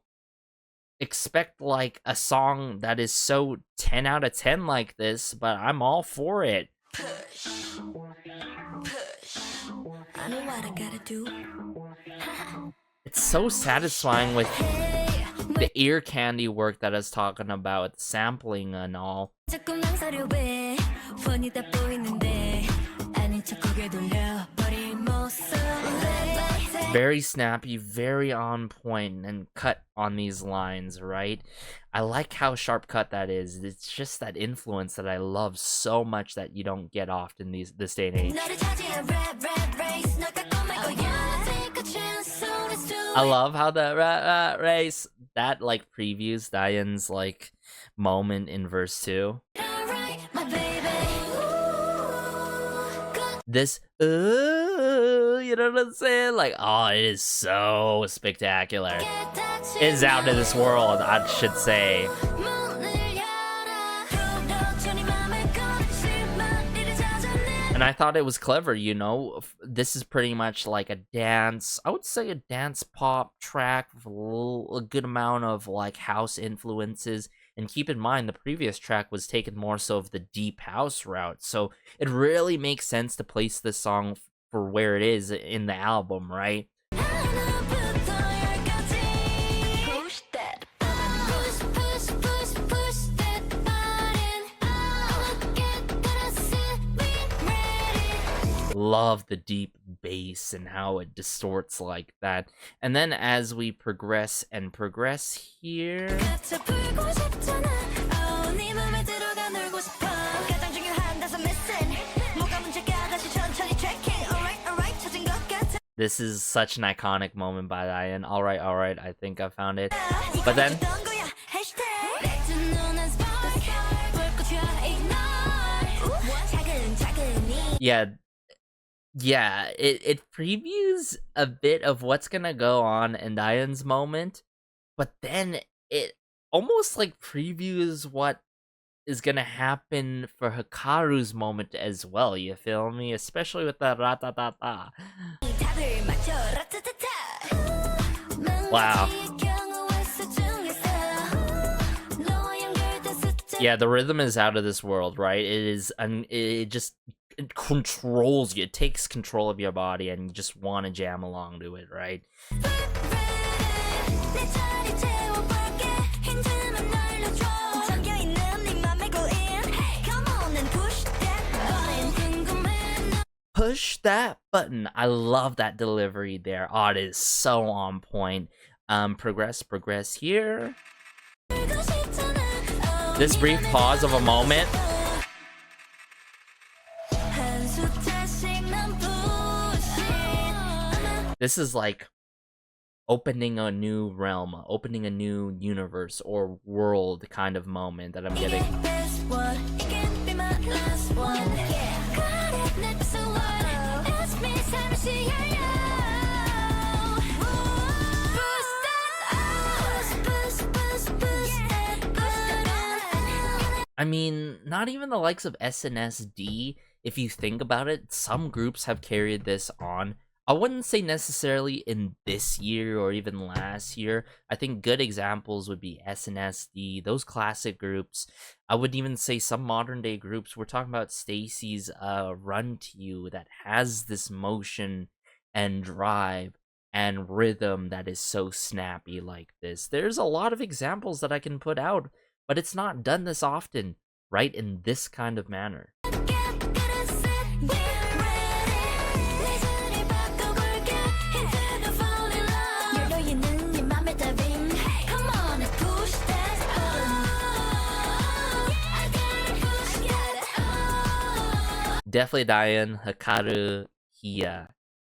expect like a song that is so 10 out of 10 like this, but I'm all for it. Push. I know what I gotta do. It's so satisfying with the ear candy work that I was talking about, with sampling and all. 조금 망설여왜 훤히 다 보이는데 아닌 척 고개 돌려버릴 모습. Very snappy, very on point and cut on these lines, right? I like how sharp cut that is. It's just that influence that I love so much that you don't get often this day and age. 너를 차지한 rap race 널 깎고 말고 take a chance, so let's do I it. love how the rat race, that like previews Diane's like moment in verse 2. Alright, my baby. This you know what I'm saying? Like, oh, it is so spectacular. It is out of this world, I should say. And I thought it was clever, you know? This is pretty much like a dance, I would say a dance pop track with a good amount of like house influences. And keep in mind, the previous track was taken more so of the deep house route. So it really makes sense to place this song for where it is in the album, right? Push that button. Push that button. Get gonna set me ready. Love the deep bass and how it distorts like that. And then as we progress here, 같이 풀고 싶잖아. Oh, 네 맘에 들어가 놀고 싶어. 가장 중요한 다섯 missing. 뭐가 문제가 다시 천천히 checking. Alright, 찾은 것 같아. this is such an iconic moment by Diane. All right, I think I found it. But then 이건 거야. Hashtag. 내 눈은 spark. 불꽃이야 ignore. 차근차근히. yeah, it previews a bit of what's gonna go on in Diane's moment, but then it almost like previews what is gonna happen for Hikaru's moment as well, you feel me? Especially with the ratatata. 다들 맞춰. 라타타타. Wow. 망가질 경우의 수중에서 너와 연결된 숫자. Yeah, the rhythm is out of this world, right? It just it controls you. It takes control of your body and you just want to jam along to it, right? 내 자리 채워볼게. 힌트는 날려줘. 잠겨있는 네 맘에 go in. Come on and push that button. 궁금해. Push that button. I love that delivery there. Oh, it is so on point. Progress here. 알고 싶잖아. This brief pause of a moment. 한 숫자 This is like opening a new realm, opening a new universe or world kind of moment that I'm getting. I mean, not even the likes of SNSD, if you think about it, some groups have carried this on. I wouldn't say necessarily in this year or even last year. I think good examples would be SNSD, those classic groups. I would even say some modern day groups. We're talking about Stacy's Run to You that has this motion and drive and rhythm that is so snappy like this. There's a lot of examples that I can put out, but it's not done this often, right? In this kind of manner. Definitely Diane, Hikaru, Hia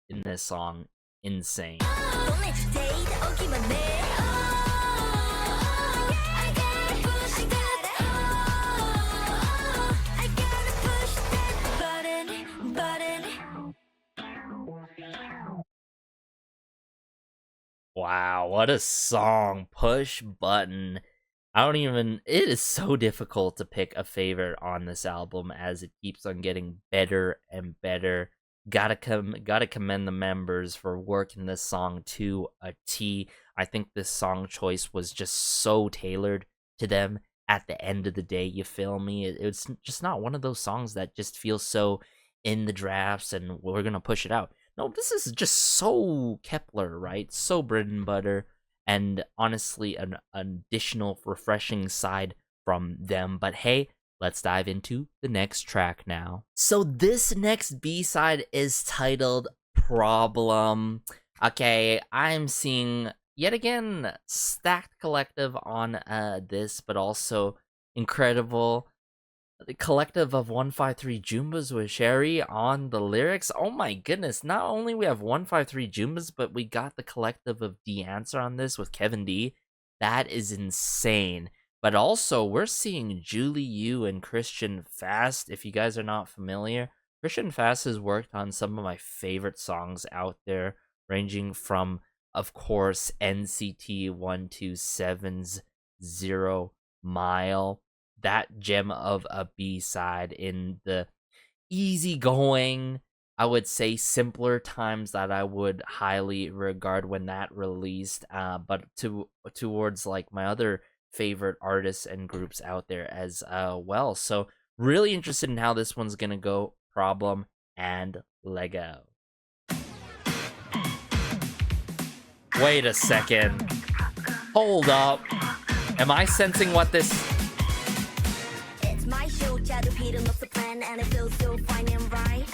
in this song. Insane. Wow, what a song. Push Button. It is so difficult to pick a favorite on this album as it keeps on getting better and better. Gotta commend the members for working this song to a T. I think this song choice was just so tailored to them at the end of the day, you feel me? It's just not one of those songs that just feels so in the drafts and we're gonna push it out. No, this is just so Kep1er, right? So bread and butter, and honestly an additional refreshing side from them. But hey, let's dive into the next track now. So this next B-side is titled Problem. Okay, I'm seeing yet again stacked collective on this, but also incredible collective of 153 Jumbas with Sherry on the lyrics. Oh my goodness, not only we have 153 Jumbas, but we got the collective of D Answer on this with Kevin D. That is insane. But also, we're seeing Julie Yu and Christian Fast. If you guys are not familiar, Christian Fast has worked on some of my favorite songs out there, ranging from, of course, NCT 127's 0 Mile, that gem of a B-side in the easygoing, I would say simpler times that I would highly regard when that released, but towards like my other favorite artists and groups out there as well. So really interested in how this one's gonna go. Problem and Lego. Wait a second. Hold up. Am I sensing what this... It's my show, plan and it feels so fine and right.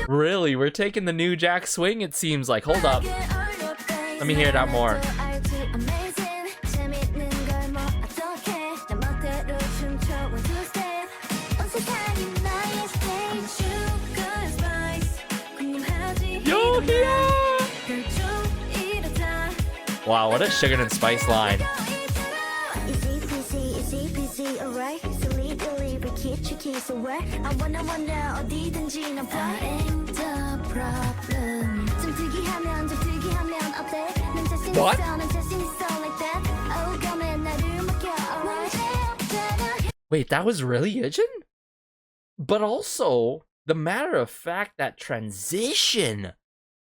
Really? We're taking the new Jack Swing, it seems like. Hold up. Let me hear that more. Yo, yeah! Wow, what a Sugar and Spice line. What? Wait, that was really Yejin? But also, the matter of fact, that transition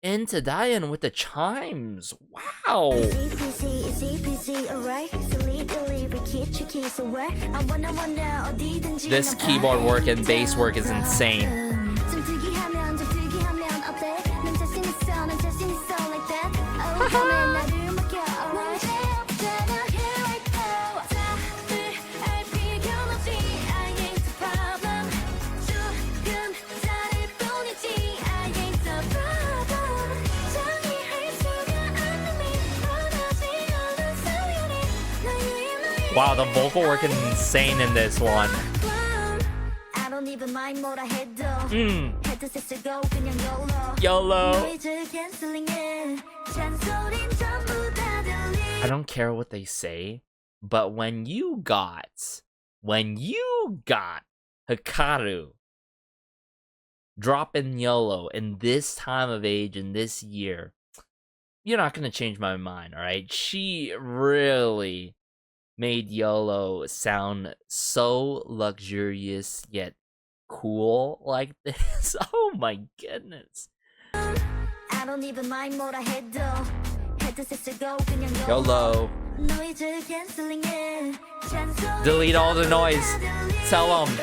into Diane with the chimes. Wow. This keyboard work and bass work is insane. Wow, the vocal work is insane in this one. don't even mind 뭐라 해도 Mm. 헤드셋 쓰고 그냥 YOLO YOLO. 노이즈 캔슬링해 잔소린 전부 다 들리 I don't care what they say, but when you got Hikaru dropping YOLO in this time of age in this year, you're not gonna change my mind, alright? She really made YOLO sound so luxurious yet cool like this. Oh my goodness. I don't even mind 뭐라 해도 헤드셋 쓰고 그냥 YOLO. 노이즈 캔슬링해 잔소린 Delete all the noise. Tell them.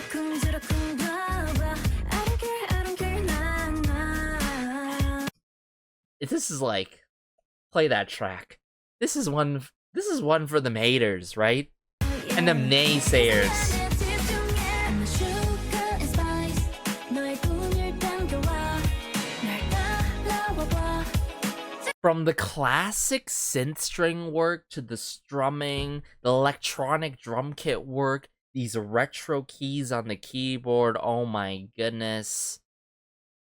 This is like, play that track. This is one for them haters, right? And them naysayers. From the classic synth string work to the strumming, the electronic drum kit work, these retro keys on the keyboard, oh my goodness.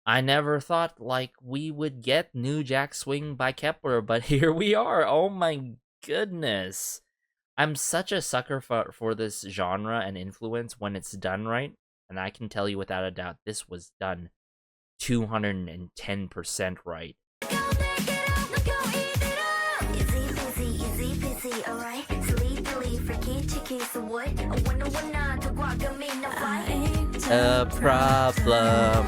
I never thought like we would get New Jack Swing by Kep1er, but here we are. Oh my goodness. I'm such a sucker for this genre and influence when it's done right, and I can tell you without a doubt this was done 210% right. A problem.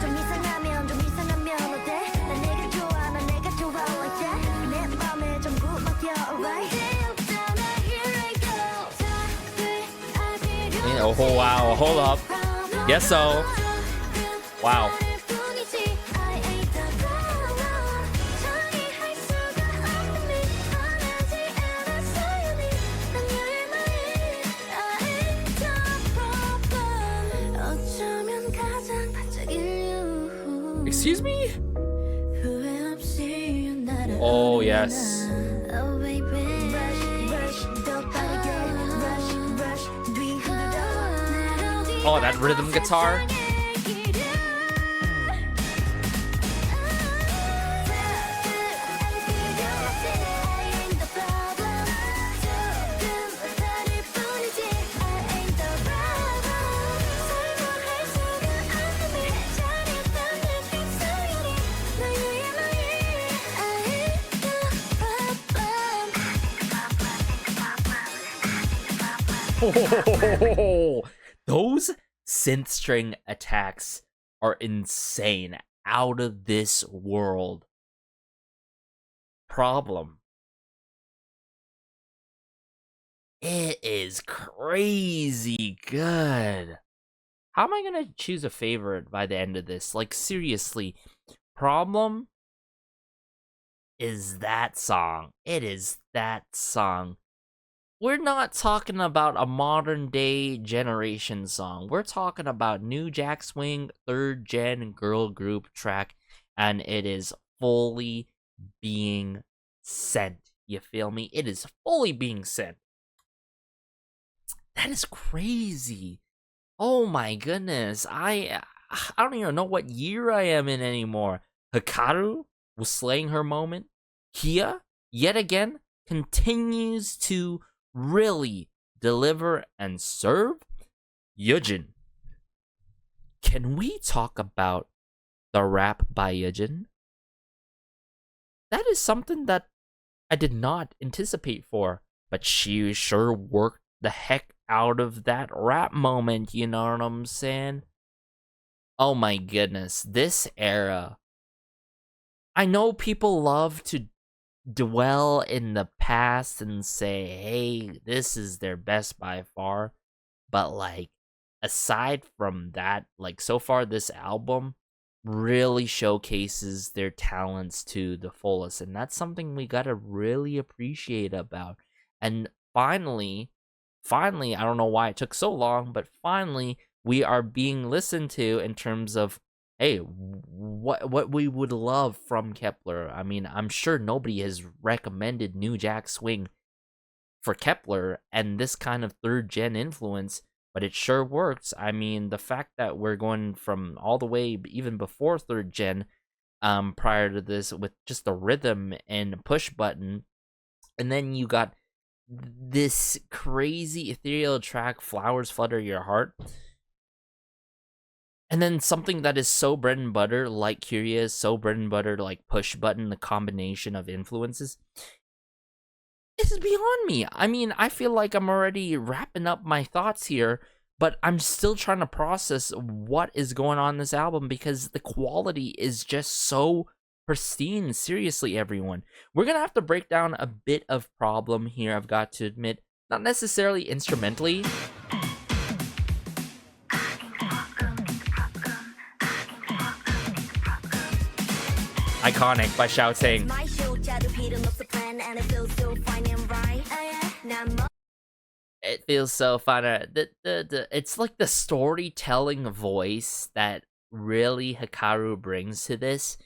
Oh wow, hold up. Yes, so. Wow. Excuse me? Oh, yes. Oh, that rhythm guitar. Oh, those synth string attacks are insane, out of this world. Problem. It is crazy good. How am I gonna choose a favorite by the end of this? Like, seriously, Problem is that song. It is that song. We're not talking about a modern day generation song. We're talking about New Jack Swing 3rd gen girl group track, and it is fully being sent. You feel me? It is fully being sent. That is crazy. Oh my goodness. I don't even know what year I am in anymore. Hikaru was slaying her moment. Kia, yet again, continues to really deliver and serve. Yujin. Can we talk about the rap by Yujin? That is something that I did not anticipate for, but she sure worked the heck out of that rap moment, you know what I'm saying? Oh my goodness, this era. I know people love to dwell in the past and say, hey, this is their best by far, but like, aside from that, like, so far this album really showcases their talents to the fullest, and that's something we gotta really appreciate about. And finally, I don't know why it took so long, but finally we are being listened to in terms of, hey, what we would love from Kep1er. I mean, I'm sure nobody has recommended New Jack Swing for Kep1er and this kind of 3rd gen influence but it sure works. I mean, the fact that we're going from all the way even before 3rd gen, prior to this, with just the rhythm and push button, and then you got this crazy ethereal track, Flowers Flutter Your Heart, and then something that is so bread and butter like Curious, so bread and butter like Push Button, the combination of influences. This is beyond me. I mean, I feel like I'm already wrapping up my thoughts here, but I'm still trying to process what is going on in this album because the quality is just so pristine. Seriously, everyone. We're gonna have to break down a bit of problem here, I've got to admit. Not necessarily instrumentally. Iconic by shouting. It feels so fun. It's like the storytelling voice that really Hikaru brings to this.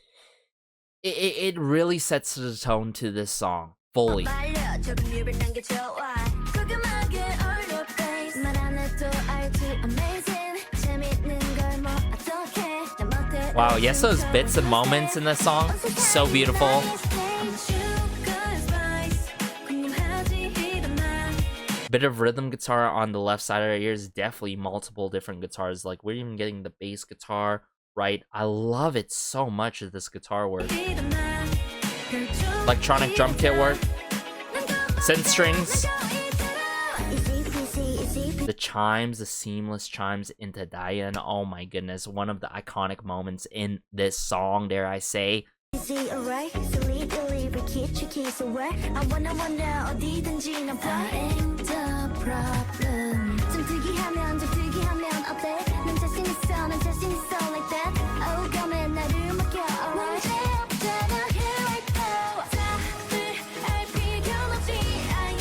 It really sets the tone to this song fully. Wow, Yeso's bits and moments in this song, so beautiful. Bit of rhythm guitar on the left side of our ears, definitely multiple different guitars. Like, we're even getting the bass guitar, right? I love it so much of this guitar work. Electronic drum kit work. Synth strings. The chimes, the seamless chimes into Diane. Oh my goodness, one of the iconic moments in this song, dare I say.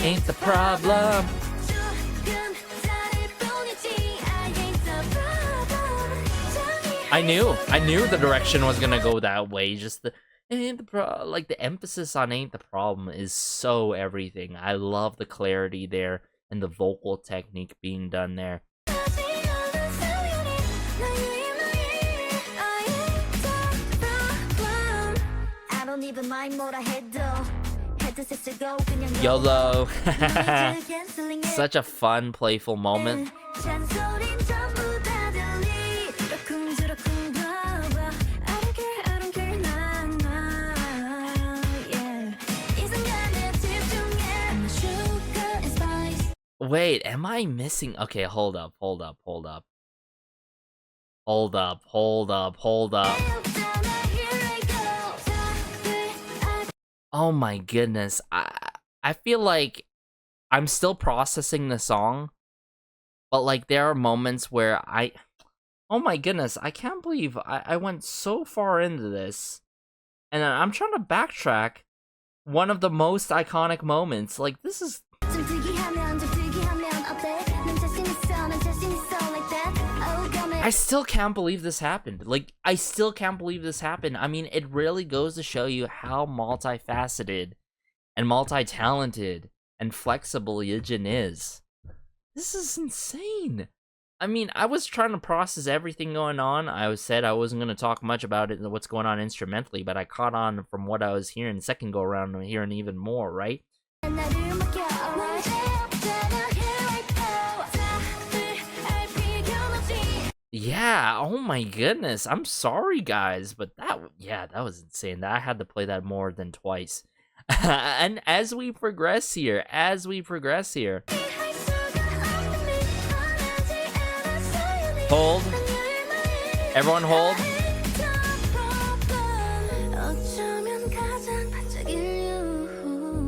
Ain't the problem. I knew the direction was gonna go that way. Just the like the emphasis on "ain't the problem" is so everything. I love the clarity there and the vocal technique being done there. YOLO. Such a fun, playful moment. Wait, am I missing? Okay, hold up. Oh my goodness. I feel like I'm still processing the song, but like there are moments where oh my goodness, I can't believe I went so far into this, and I'm trying to backtrack one of the most iconic moments. Like, this is... I still can't believe this happened. Like, I still can't believe this happened. I mean, it really goes to show you how multifaceted and multi-talented and flexible Yijin is. This is insane. I mean, I was trying to process everything going on. I said I wasn't going to talk much about it and what's going on instrumentally, but I caught on from what I was hearing second go around and hearing even more, right? Yeah, oh my goodness. I'm sorry, guys, but that was insane. I had to play that more than twice. And as we progress here, hold. Everyone hold.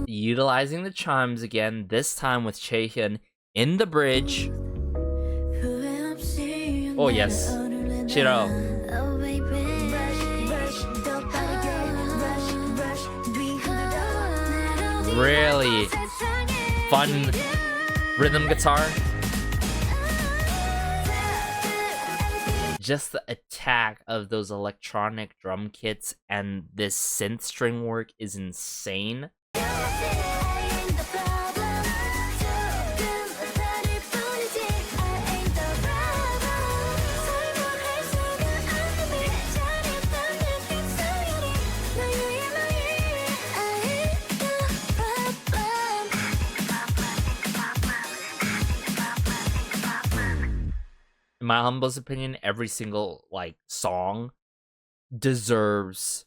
Utilizing the chimes again, this time with Chaehyun in the bridge. Oh yes, Shiro. Really fun rhythm guitar. Just the attack of those electronic drum kits and this synth string work is insane. in my humblest opinion, every single like song deserves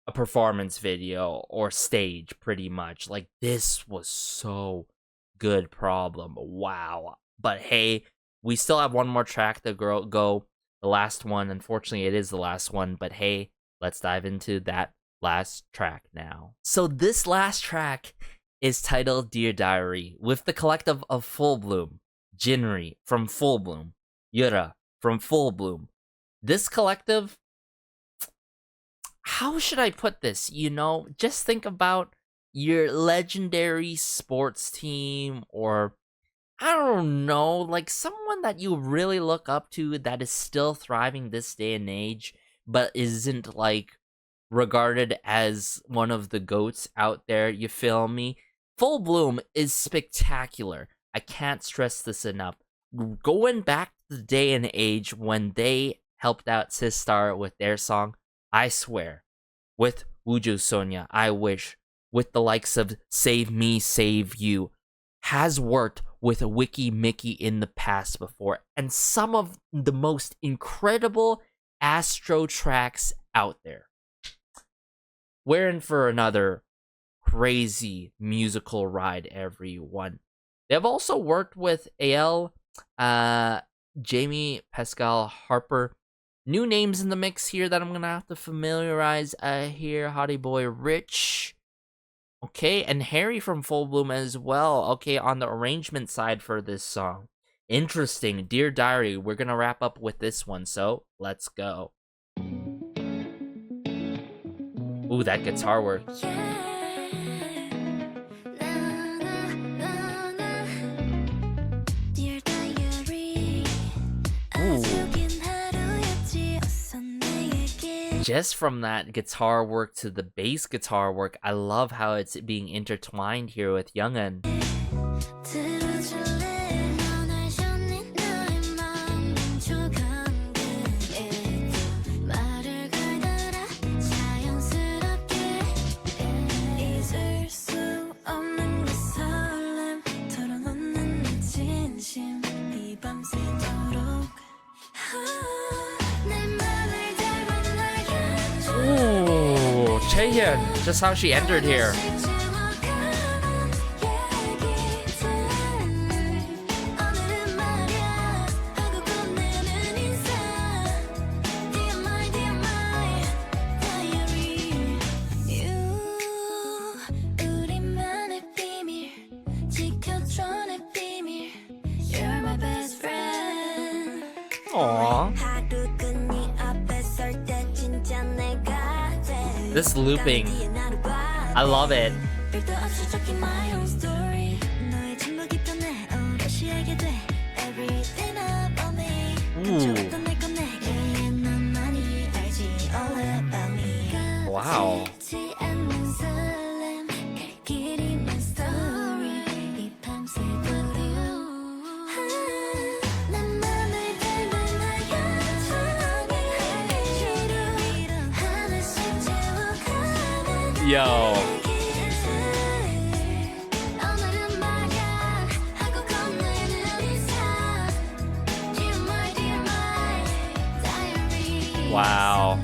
a performance video or stage, pretty much. Like, this was so good. Problem. Wow. But hey, we still have one more track to go. The last one. Unfortunately, it is the last one. But hey, let's dive into that last track now. So this last track is titled Dear Diary, with the collective of Full Bloom, Jinri from Full Bloom, Yura from Full Bloom. This collective, how should I put this? You know, just think about your legendary sports team, or I don't know, like someone that you really look up to that is still thriving this day and age, but isn't like regarded as one of the GOATs out there, you feel me? Full Bloom is spectacular. I can't stress this enough. Going back to the day and age when they helped out Sistar with their song, I Swear, with Wuju Sonya, I Wish, with the likes of Save Me, Save You, has worked with Wiki Mickey in the past before, and some of the most incredible Astro tracks out there. We're in for another crazy musical ride, everyone. They've also worked with AL, Jamie, Pascal, Harper. New names in the mix here that I'm gonna have to familiarize here. Hottie Boy Rich. Okay, and Harry from Full Bloom as well. Okay, on the arrangement side for this song. Interesting. Dear Diary, we're gonna wrap up with this one, so let's go. Ooh, that guitar work. Ooh. Just from that guitar work to the bass guitar work, I love how it's being intertwined here with Youngin. Ooh, Chaehyun, just how she entered here. Aww. This looping, I love it. Ooh. Wow. Yo. Wow.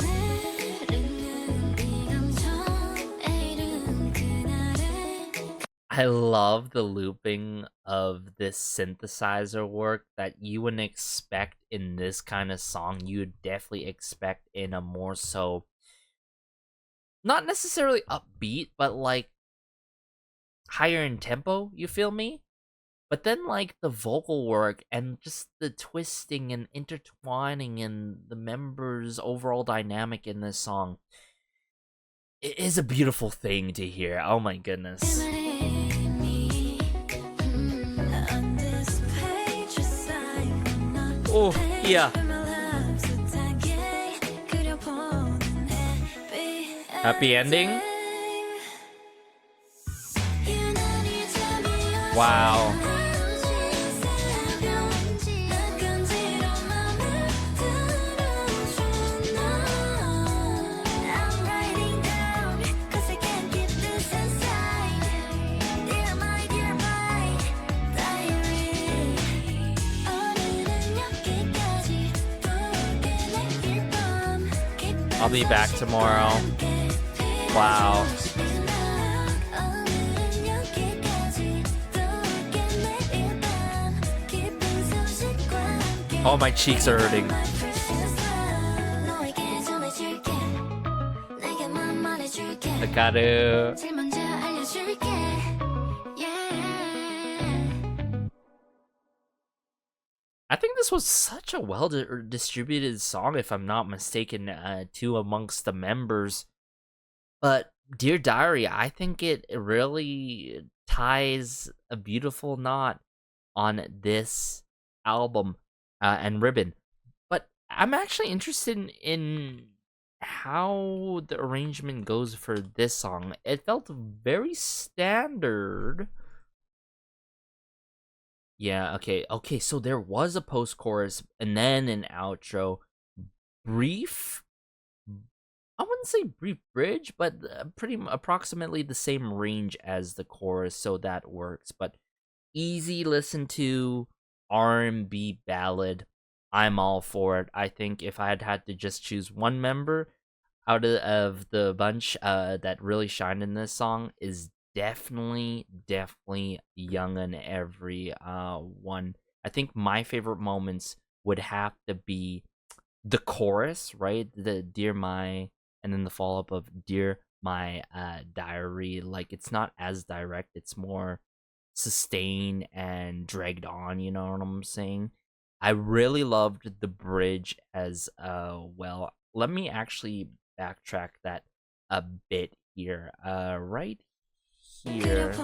I love the looping of this synthesizer work that you wouldn't expect in this kind of song. You would definitely expect in a more so, not necessarily upbeat, but like higher in tempo, you feel me? But then like the vocal work and just the twisting and intertwining and the members' overall dynamic in this song, it is a beautiful thing to hear. Oh my goodness. Oh, yeah. Happy ending? Wow. I'll be back tomorrow. Wow. Oh, my cheeks are hurting. Hikaru. I think this was such a well distributed song, if I'm not mistaken, too, amongst the members. But Dear Diary, I think it really ties a beautiful knot on this album and ribbon. But I'm actually interested in how the arrangement goes for this song. It felt very standard. Yeah, okay, so there was a post-chorus and then an outro. Brief? I wouldn't say brief bridge, but pretty approximately the same range as the chorus, so that works. But easy listen to R&B ballad. I'm all for it. I think if I had to just choose one member out of the bunch that really shined in this song is definitely Young and every one. I think my favorite moments would have to be the chorus, right? The Dear My, and then the follow-up of Dear My Diary. Like, it's not as direct, it's more sustained and dragged on, you know what I'm saying? I really loved the bridge as well. Let me actually backtrack that a bit here. Right here.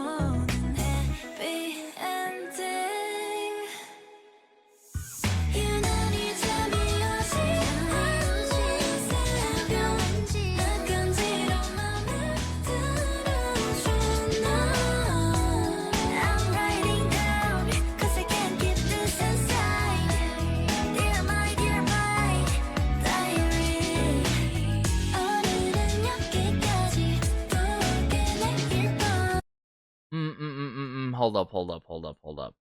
Hold up.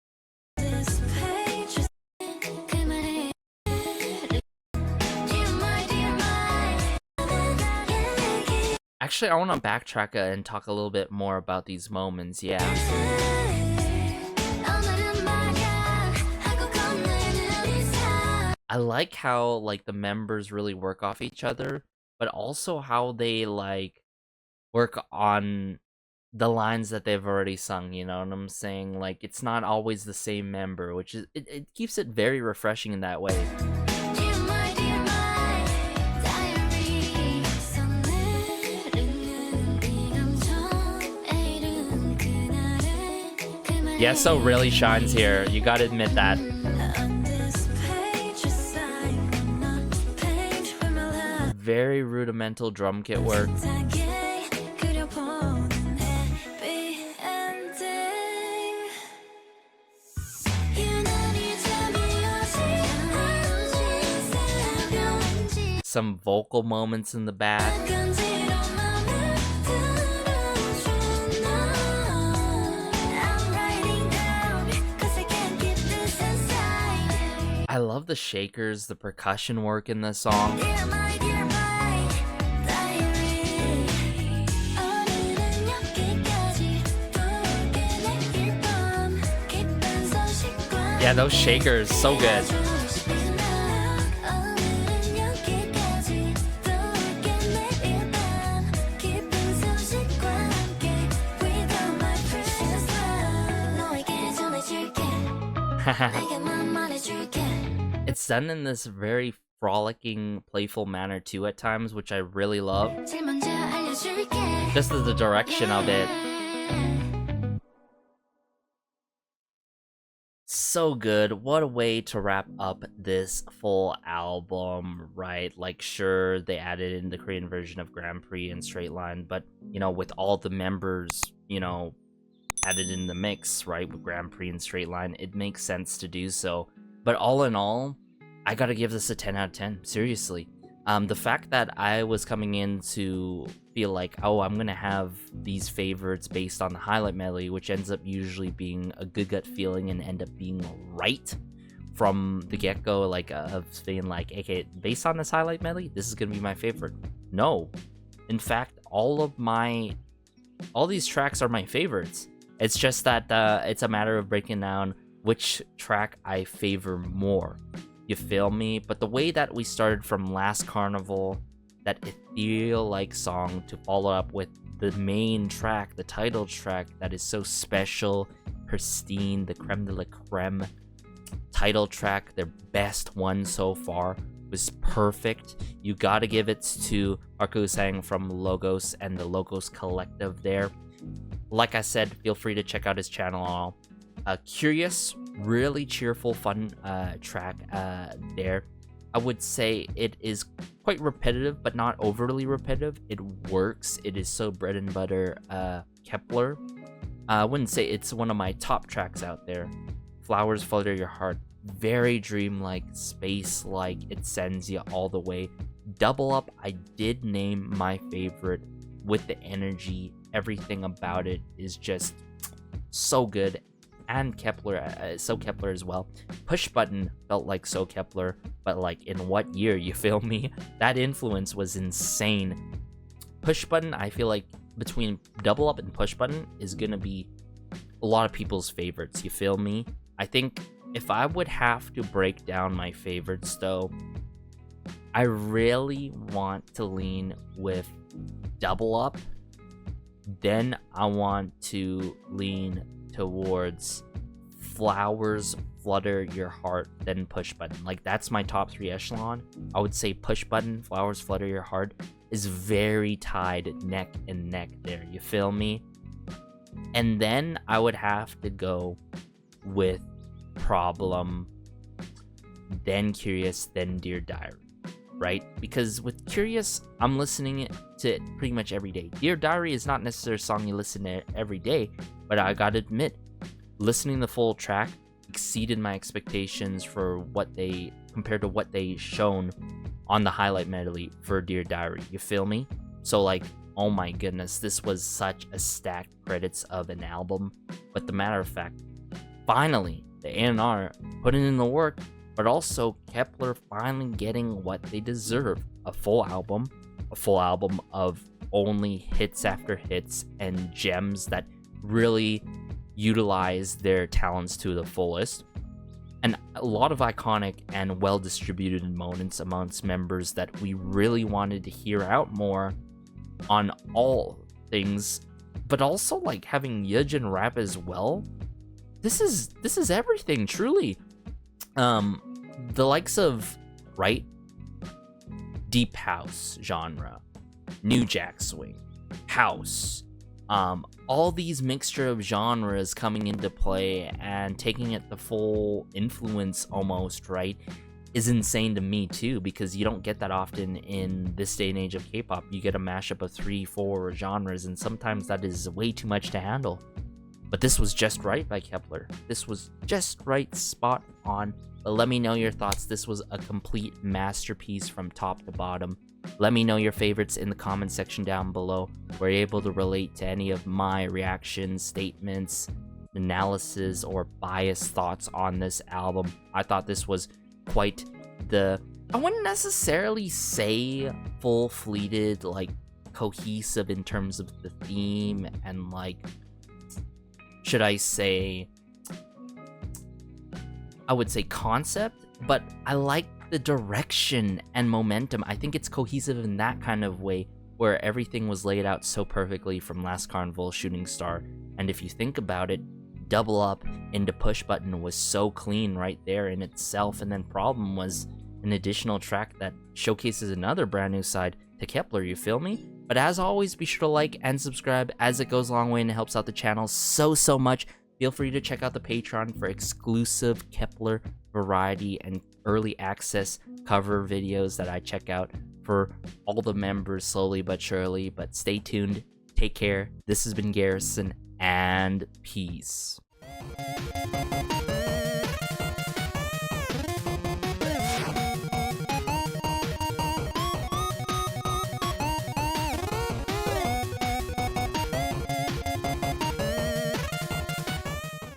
Actually, I want to backtrack and talk a little bit more about these moments, yeah. I like how, like, the members really work off each other, but also how they, like, work on the lines that they've already sung, you know what I'm saying? Like, it's not always the same member, which is it keeps it very refreshing in that way. EXO really shines here, you gotta admit that. Very rudimental drum kit work. Some vocal moments in the back. I love the shakers, the percussion work in this song. Yeah, those shakers, so good. It's done in this very frolicking, playful manner too at times, which I really love. Just the direction of it. So good. What a way to wrap up this full album, right? Like, sure, they added in the Korean version of Grand Prix and Straight Line, but, you know, with all the members, you know, added in the mix, right, with Grand Prix and Straight Line, it makes sense to do so. But all in all, I gotta give this a 10 out of 10, seriously. The fact that I was coming in to feel like, oh, I'm gonna have these favorites based on the highlight medley, which ends up usually being a good gut feeling and end up being right from the get-go, like of being like, okay, based on this highlight medley, this is gonna be my favorite. No, in fact, all these tracks are my favorites. It's just that it's a matter of breaking down which track I favor more. You feel me? But the way that we started from last Carnival, that ethereal-like song, to follow up with the main track, the title track, that is so special, pristine, the creme de la creme title track, their best one so far, was perfect. You gotta give it to Sang from Logos and the Logos Collective there. Like I said, feel free to check out his channel. Curious, really cheerful, fun track there. I would say it is quite repetitive, but not overly repetitive. It works. It is so bread and butter Kep1er. I wouldn't say it's one of my top tracks out there. Flowers Flutter Your Heart. Very dreamlike, space-like. It sends you all the way. Double Up, I did name my favorite with the energy. Everything about it is just so good. And Kep1er, so Kep1er as well. Push Button felt like so Kep1er, but like in what year, you feel me? That influence was insane. Push Button, I feel like between Double Up and Push Button is gonna be a lot of people's favorites, you feel me? I think if I would have to break down my favorites though, I really want to lean with Double Up. Then I want to lean towards Flowers Flutter Your Heart, then Push Button. Like, that's my top 3 echelon. I would say Push Button, Flowers Flutter Your Heart is very tied neck and neck there, you feel me? And then I would have to go with Problem, then Curious, then Dear Diary, right? Because with Curious, I'm listening to it pretty much every day. Dear Diary is not necessarily a song you listen to every day, but I gotta admit, listening the full track exceeded my expectations for what they, compared to what they shown on the highlight medley for Dear Diary, you feel me? So like, oh my goodness, this was such a stacked credits of an album. But the matter of fact, finally, the A&R putting in the work, but also Kep1er finally getting what they deserve. A full album of only hits after hits and gems that really utilize their talents to the fullest. And a lot of iconic and well-distributed moments amongst members that we really wanted to hear out more on all things, but also like having Yejin rap as well. This is everything, truly. The likes of, right, deep house genre, new jack swing, house, all these mixture of genres coming into play and taking it the full influence almost, right, is insane to me too, because you don't get that often in this day and age of K-pop. You get a mashup of 3-4 genres, and sometimes that is way too much to handle. But this was just right by Kep1er. This was just right, spot on. But let me know your thoughts. This was a complete masterpiece from top to bottom. Let me know your favorites in the comment section down below. Were you able to relate to any of my reactions, statements, analysis, or biased thoughts on this album? I thought this was quite the, I wouldn't necessarily say full-fledged, like cohesive in terms of the theme and like, should I say, I would say concept, but I like the direction and momentum. I think it's cohesive in that kind of way, where everything was laid out so perfectly from last Carnival, Shooting Star. And if you think about it, Double Up into Push Button was so clean right there in itself, and then Problem was an additional track that showcases another brand new side to Kep1er, you feel me? But as always, be sure to like and subscribe, as it goes a long way and it helps out the channel so much. Feel free to check out the Patreon for exclusive Kep1er variety and early access cover videos that I check out for all the members slowly but surely. But stay tuned, take care. This has been Garrison, and peace.